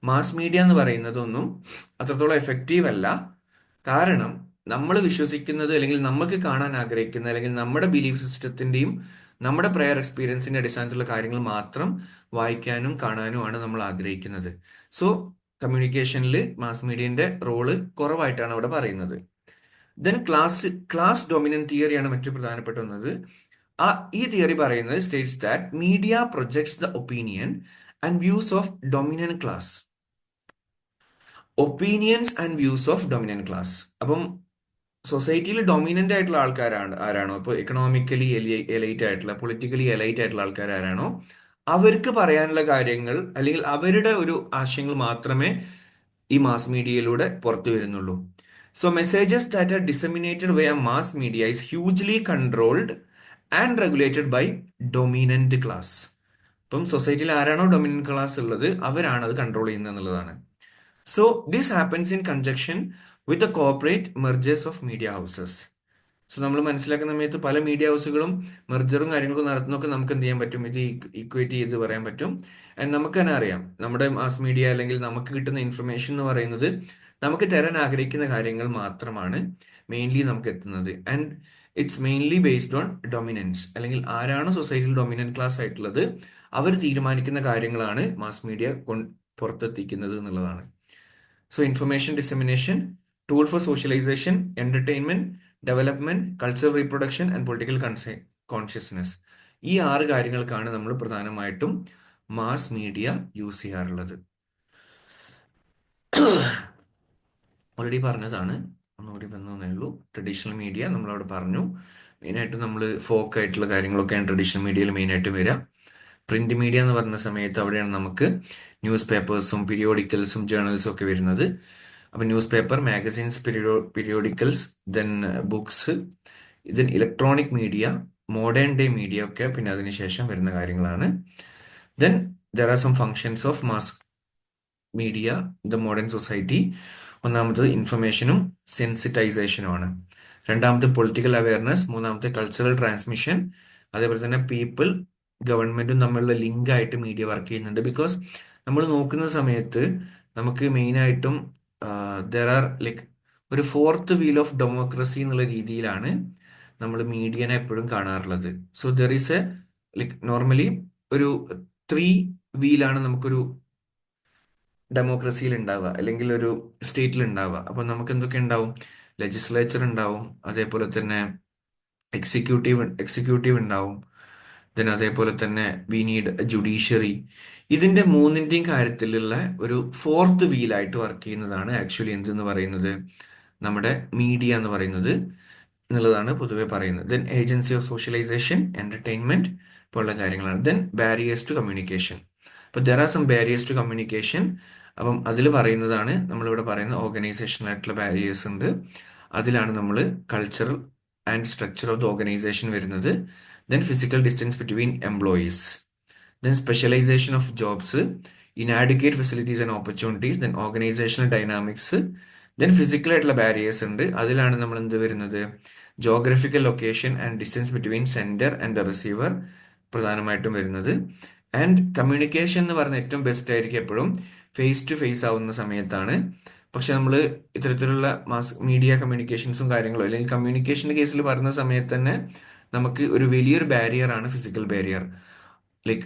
മാസ് മീഡിയ എന്ന് പറയുന്നതും ഒന്നും അത്രത്തോളം എഫക്റ്റീവ് അല്ല. കാരണം നമ്മൾ വിശ്വസിക്കുന്നത് അല്ലെങ്കിൽ നമുക്ക് കാണാൻ ആഗ്രഹിക്കുന്ന അല്ലെങ്കിൽ നമ്മുടെ ബിലീഫ് സിസ്റ്റത്തിന്റെയും നമ്മുടെ പ്രയർ എക്സ്പീരിയൻസിന്റെ അടിസ്ഥാനത്തിലുള്ള കാര്യങ്ങൾ മാത്രം വായിക്കാനും കാണാനുമാണ് നമ്മൾ ആഗ്രഹിക്കുന്നത്. സോ കമ്മ്യൂണിക്കേഷനിൽ മാസ് മീഡിയന്റെ റോള് കുറവായിട്ടാണ് അവിടെ പറയുന്നത്. ദെൻ ക്ലാസ് ഡൊമിനന്റ് തിയറിയാണ് മറ്റു പ്രധാനപ്പെട്ട ഒന്നത്. ഈ തിയറി പറയുന്നത് States that media projects the opinion and views of dominant class. Opinions and views of dominant class. അപ്പം സൊസൈറ്റിയിൽ ഡൊമിനന്റ് ആയിട്ടുള്ള ആരാണോ, ഇപ്പോൾ എക്കണോമിക്കലി എലൈറ്റ് ആയിട്ടുള്ള, പൊളിറ്റിക്കലി എലൈറ്റ് ആയിട്ടുള്ള ആൾക്കാർ ആരാണോ, അവർക്ക് പറയാനുള്ള കാര്യങ്ങൾ അല്ലെങ്കിൽ അവരുടെ ഒരു ആശയങ്ങൾ മാത്രമേ ഈ മാസ് മീഡിയയിലൂടെ പുറത്തു വരുന്നുള്ളൂ. So messages that are disseminated via mass media is hugely controlled and regulated by dominant class. ഇപ്പം സൊസൈറ്റിയിൽ ആരാണോ ഡൊമിനന്റ് ക്ലാസ് ഉള്ളത് അവരാണ് അത് കൺട്രോൾ ചെയ്യുന്നത് എന്നുള്ളതാണ്. So this happens in congestion with the corporate mergers of media houses. So നമ്മൾ മനസ്സിലാക്കുന്ന സമയത്ത് പല മീഡിയ ഹൗസുകളും മെർജറും കാര്യങ്ങളും നടത്തുന്നൊക്കെ നമുക്ക് എന്ത് ചെയ്യാൻ പറ്റും, ഇത് ഈക്വേറ്റ് ചെയ്ത് പറയാൻ പറ്റും. ആൻഡ് നമുക്ക് തന്നെ അറിയാം, നമ്മുടെ മാസ് മീഡിയ അല്ലെങ്കിൽ നമുക്ക് കിട്ടുന്ന ഇൻഫർമേഷൻ എന്ന് പറയുന്നത് നമുക്ക് തരാൻ ആഗ്രഹിക്കുന്ന കാര്യങ്ങൾ മാത്രമാണ് മെയിൻലി നമുക്ക് എത്തുന്നത്. And it's mainly based on dominance, അല്ലെങ്കിൽ ആരാണ് സൊസൈറ്റിയിൽ ഡൊമിനന്റ് ക്ലാസ് ആയിട്ടുള്ളത് അവർ തീരുമാനിക്കുന്ന കാര്യങ്ങളാണ് മാസ് മീഡിയ പുറത്തെത്തിക്കുന്നത് എന്നുള്ളതാണ്. So information dissemination, tool for socialization, entertainment, development, cultural reproduction and political consciousness. ഈ 6 കാര്യങ്ങൾക്കാണ് നമ്മൾ പ്രധാനമായിട്ടും മാസ് മീഡിയ യൂസ് ചെയ്യാറുള്ളത്. ഓൾറെഡി പറഞ്ഞതാണ്, ഒന്നുകൂടി വന്നേ ഉള്ളൂ. ട്രഡീഷണൽ മീഡിയ നമ്മളവിടെ പറഞ്ഞു. മെയിനായിട്ട് നമ്മൾ ഫോക്ക് ആയിട്ടുള്ള കാര്യങ്ങളൊക്കെയാണ് ട്രഡീഷണൽ മീഡിയയിൽ മെയിനായിട്ട് വരിക. പ്രിന്റ് മീഡിയ എന്ന് പറഞ്ഞ സമയത്ത് അവിടെയാണ് നമുക്ക് ന്യൂസ് പേപ്പേഴ്സും പീരിയോഡിക്കൽസും ജേർണൽസും ഒക്കെ വരുന്നത്. അപ്പം newspaper, magazines, periodicals, then books, then electronic media, modern day media ഒക്കെ പിന്നെ അതിനുശേഷം വരുന്ന കാര്യങ്ങളാണ്. Then there are some functions of mass media in the modern society. ഒന്നാമത് ഇൻഫർമേഷനും സെൻസിറ്റൈസേഷനുമാണ്. രണ്ടാമത്തെ പൊളിറ്റിക്കൽ അവയർനെസ്. മൂന്നാമത്തെ കൾച്ചറൽ ട്രാൻസ്മിഷൻ. അതേപോലെ തന്നെ പീപ്പിൾ ഗവൺമെന്റും തമ്മിലുള്ള ലിങ്ക് ആയിട്ട് മീഡിയ വർക്ക് ചെയ്യുന്നുണ്ട്. ബിക്കോസ് നമ്മൾ നോക്കുന്ന സമയത്ത് നമുക്ക് മെയിനായിട്ടും ദർ ആർ ലൈക്ക് ഒരു ഫോർത്ത് വീൽ ഓഫ് ഡെമോക്രസി എന്നുള്ള രീതിയിലാണ് നമ്മൾ മീഡിയനെ എപ്പോഴും കാണാറുള്ളത്. So there is A like normally ഒരു 3 വീലാണ് നമുക്കൊരു ഡെമോക്രസിയിൽ ഉണ്ടാവുക അല്ലെങ്കിൽ ഒരു സ്റ്റേറ്റിൽ ഉണ്ടാവുക. അപ്പോൾ നമുക്ക് എന്തൊക്കെ ഉണ്ടാവും, ലെജിസ്ലേച്ചർ ഉണ്ടാവും, അതേപോലെ തന്നെ എക്സിക്യൂട്ടീവ് ഉണ്ടാവും, ദെൻ അതേപോലെ തന്നെ വി നീഡ് ജുഡീഷ്യറി. ഇതിന്റെ മൂന്നിന്റെയും കാര്യത്തിലുള്ള ഒരു ഫോർത്ത് വീലായിട്ട് വർക്ക് ചെയ്യുന്നതാണ് ആക്ച്വലി എന്തെന്ന് പറയുന്നത്, നമ്മുടെ മീഡിയ എന്ന് പറയുന്നത് എന്നുള്ളതാണ് പൊതുവെ പറയുന്നത്. Then agency of socialization, entertainment പോലുള്ള കാര്യങ്ങളാണ്. Then barriers to communication. അപ്പോൾ there are some barriers to communication. അപ്പം അതിൽ പറയുന്നതാണ് നമ്മളിവിടെ പറയുന്ന ഓർഗനൈസേഷൻ ആയിട്ടുള്ള ബാരിയേഴ്സ് ഉണ്ട്. അതിലാണ് നമ്മൾ cultural and structure of the organisation വരുന്നത്. Then physical distance between employees. Then specialization of jobs, inadequate facilities and opportunities. Then organizational dynamics. Then physical ആയിട്ടുള്ള ബാരിയേഴ്സ് ഉണ്ട്. അതിലാണ് നമ്മൾ എന്ത് വരുന്നത്, geographical location and distance between sender and the receiver പ്രധാനമായിട്ടും വരുന്നത്. ആൻഡ് കമ്മ്യൂണിക്കേഷൻ എന്ന് പറഞ്ഞ ഏറ്റവും ബെസ്റ്റ് ആയിരിക്കും എപ്പോഴും ഫേസ് ടു ഫേസ് ആവുന്ന സമയത്താണ്. പക്ഷെ നമ്മൾ ഇത്തരത്തിലുള്ള മാസ് മീഡിയ കമ്മ്യൂണിക്കേഷൻസും കാര്യങ്ങളും അല്ലെങ്കിൽ കമ്മ്യൂണിക്കേഷൻ്റെ കേസിൽ പറയുന്ന സമയത്ത് തന്നെ നമുക്ക് ഒരു വലിയൊരു ബാരിയർ ആണ് ഫിസിക്കൽ ബാരിയർ. ലൈക്ക്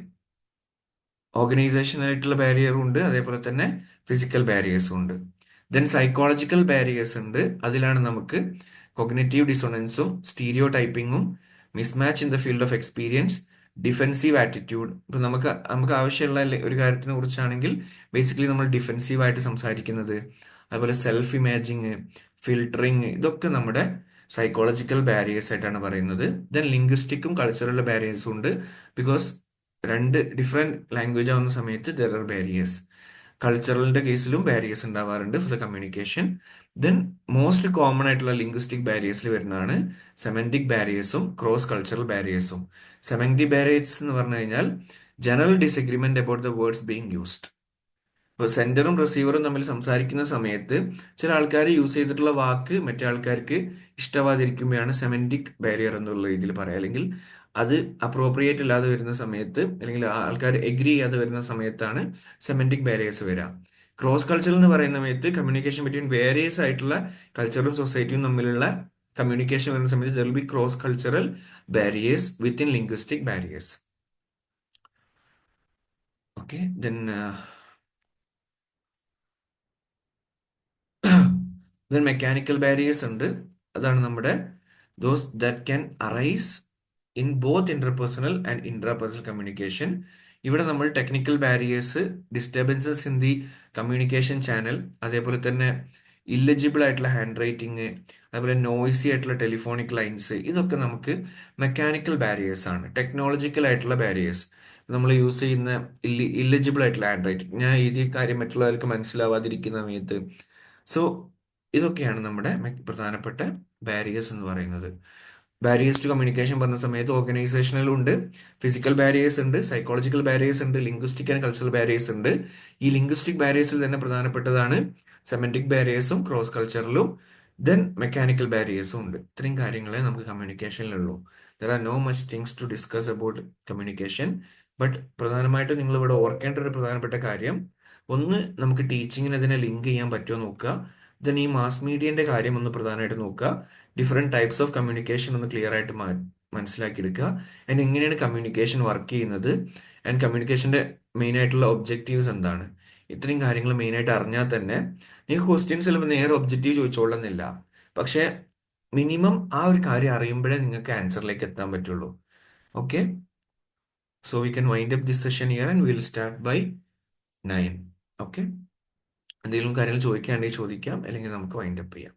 ഓർഗനൈസേഷൻ ആയിട്ടുള്ള ബാരിയറും ഉണ്ട്, അതേപോലെ തന്നെ ഫിസിക്കൽ ബാരിയേഴ്സും ഉണ്ട്. ദെൻ സൈക്കോളജിക്കൽ ബാരിയേഴ്സ് ഉണ്ട്. അതിലാണ് നമുക്ക് കൊഗ്നിറ്റീവ് ഡിസോണൻസും സ്റ്റീരിയോ ടൈപ്പിങ്ങും mismatch in the field of experience, defensive attitude. ഇപ്പം നമുക്ക് നമുക്ക് ആവശ്യമുള്ള ഒരു കാര്യത്തിനെ കുറിച്ചാണെങ്കിൽ ബേസിക്കലി നമ്മൾ ഡിഫെൻസീവ് ആയിട്ട് സംസാരിക്കുന്നത്. അതുപോലെ സെൽഫ് ഇമേജിങ്, ഫിൽട്ടറിങ്, ഇതൊക്കെ നമ്മുടെ സൈക്കോളജിക്കൽ ബാരിയേഴ്സ് ആയിട്ടാണ് പറയുന്നത്. ദെൻ ലിംഗ്വിസ്റ്റിക്കും കൾച്ചറൽ ബാരിയേഴ്സും ഉണ്ട്. ബിക്കോസ് രണ്ട് ഡിഫറെന്റ് ലാംഗ്വേജ് ആവുന്ന സമയത്ത് ദർ ആർ ബാരിയേഴ്സ്. കൾച്ചറലിന്റെ കേസിലും ബാരിയേഴ്സ് ഉണ്ടാവാറുണ്ട് for the communication. Then most common ആയിട്ടുള്ള ലിംഗ്വിസ്റ്റിക് ബാരിയേഴ്സിൽ വരുന്നതാണ് സെമന്റിക് ബാരിയേഴ്സും ക്രോസ് കൾച്ചറൽ ബാരിയേഴ്സും. സെമന്റിക് ബാരിയേഴ്സ് എന്ന് പറഞ്ഞു കഴിഞ്ഞാൽ general disagreement about the words being used. ഇപ്പോൾ സെൻഡറും റിസീവറും തമ്മിൽ സംസാരിക്കുന്ന സമയത്ത് ചില ആൾക്കാർ യൂസ് ചെയ്തിട്ടുള്ള വാക്ക് മറ്റേ ആൾക്കാർക്ക് ഇഷ്ടമാതിരിക്കുമ്പോഴാണ് സെമന്റിക് ബാരിയർ എന്നുള്ള രീതിയിൽ പറയാം. അല്ലെങ്കിൽ അത് അപ്രോപ്രിയേറ്റ് അല്ലാതെ വരുന്ന സമയത്ത്, അല്ലെങ്കിൽ ആൾക്കാർ എഗ്രി ചെയ്യാതെ വരുന്ന സമയത്താണ് സെമന്റിക് ബാരിയേഴ്സ് വരിക. ക്രോസ് കൾച്ചറൽ എന്ന് പറയുന്ന സമയത്ത് കമ്മ്യൂണിക്കേഷൻ ബിറ്റ്വീൻ വേരിയസ് ആയിട്ടുള്ള കൾച്ചറും സൊസൈറ്റിയും തമ്മിലുള്ള കമ്മ്യൂണിക്കേഷൻ വരുന്ന സമയത്ത് there will B cross cultural barriers within linguistic barriers. Okay, then then mechanical barriers ഉണ്ട്. അതാണ് നമ്മുടെ those that can arise in both interpersonal and intrapersonal communication. ഇവിടെ നമ്മൾ technical barriers, disturbances in the communication channel, അതേപോലെ തന്നെ ഇല്ലെജിബിൾ ആയിട്ടുള്ള ഹാൻഡ് റൈറ്റിംഗ്, അതുപോലെ നോയ്സി ആയിട്ടുള്ള ടെലിഫോണിക് ലൈൻസ്, ഇതൊക്കെ നമുക്ക് മെക്കാനിക്കൽ ബാരിയേഴ്സ് ആണ്. ടെക്നോളജിക്കൽ ആയിട്ടുള്ള ബാരിയേഴ്സ് നമ്മൾ യൂസ് ചെയ്യുന്ന ഇല്ലെജിബിൾ ആയിട്ടുള്ള ഹാൻഡ് റൈറ്റിംഗ്, ഞാൻ എഴുതിയ കാര്യം മറ്റുള്ളവർക്ക് മനസ്സിലാവാതിരിക്കുന്ന സമയത്ത്. സോ ഇതൊക്കെയാണ് നമ്മുടെ പ്രധാനപ്പെട്ട ബാരിയേഴ്സ് എന്ന് പറയുന്നത്. ബാരിയേഴ്സ് ടു കമ്മ്യൂണിക്കേഷൻ പറഞ്ഞ സമയത്ത് ഓർഗനൈസേഷനിലും ഉണ്ട്, ഫിസിക്കൽ ബാരിയേഴ്സ് ഉണ്ട്, സൈക്കോളജിക്കൽ ബാരിയേഴ്സ് ഉണ്ട്, ലിംഗ്വിസ്റ്റിക് ആൻഡ് കൾച്ചറൽ ബാരിയേഴ്സ് ഉണ്ട്. ഈ ലിംഗ്വിസ്റ്റിക് ബാരിയേഴ്സിൽ തന്നെ പ്രധാനപ്പെട്ടതാണ് സെമന്റിക് ബാരിയേഴ്സും ക്രോസ് കൾച്ചറലും, ദെൻ മെക്കാനിക്കൽ ബാരിയേഴ്സും ഉണ്ട്. ഇത്രയും കാര്യങ്ങളെ നമുക്ക് കമ്മ്യൂണിക്കേഷനിലുള്ളൂ. There are no much things to discuss about communication. But പ്രധാനമായിട്ടും നിങ്ങൾ ഇവിടെ ഓർക്കേണ്ട ഒരു പ്രധാനപ്പെട്ട കാര്യം, ഒന്ന്, നമുക്ക് ടീച്ചിങ്ങിന് അതിനെ ലിങ്ക് ചെയ്യാൻ പറ്റുമോ നോക്കുക. ദെൻ ഈ മാസ് മീഡിയന്റെ കാര്യം ഒന്ന് പ്രധാനമായിട്ട് നോക്കുക. ഡിഫറെന്റ് ടൈപ്സ് ഓഫ് കമ്മ്യൂണിക്കേഷൻ ഒന്ന് ക്ലിയർ ആയിട്ട് മനസ്സിലാക്കിയെടുക്കുക. ആൻഡ് എങ്ങനെയാണ് കമ്മ്യൂണിക്കേഷൻ വർക്ക് ചെയ്യുന്നത്, ആൻഡ് കമ്മ്യൂണിക്കേഷന്റെ മെയിൻ ആയിട്ടുള്ള ഒബ്ജക്റ്റീവ്സ് എന്താണ്. ഇത്രയും കാര്യങ്ങൾ മെയിൻ ആയിട്ട് അറിഞ്ഞാൽ തന്നെ നിങ്ങൾക്ക് ക്വസ്റ്റ്യൻസ് ചിലപ്പോൾ നേരെ ഒബ്ജക്റ്റീവ് ചോദിച്ചോളുന്നില്ല. പക്ഷേ മിനിമം ആ ഒരു കാര്യം അറിയുമ്പോഴേ നിങ്ങൾക്ക് ആൻസറിലേക്ക് എത്താൻ പറ്റുള്ളൂ. Okay, so we can wind up this session here and will start by 9. Okay, എന്തെങ്കിലും കാര്യങ്ങൾ ചോദിക്കുകയാണെങ്കിൽ ചോദിക്കാം, അല്ലെങ്കിൽ നമുക്ക് വൈൻഡ് അപ്പ് ചെയ്യാം.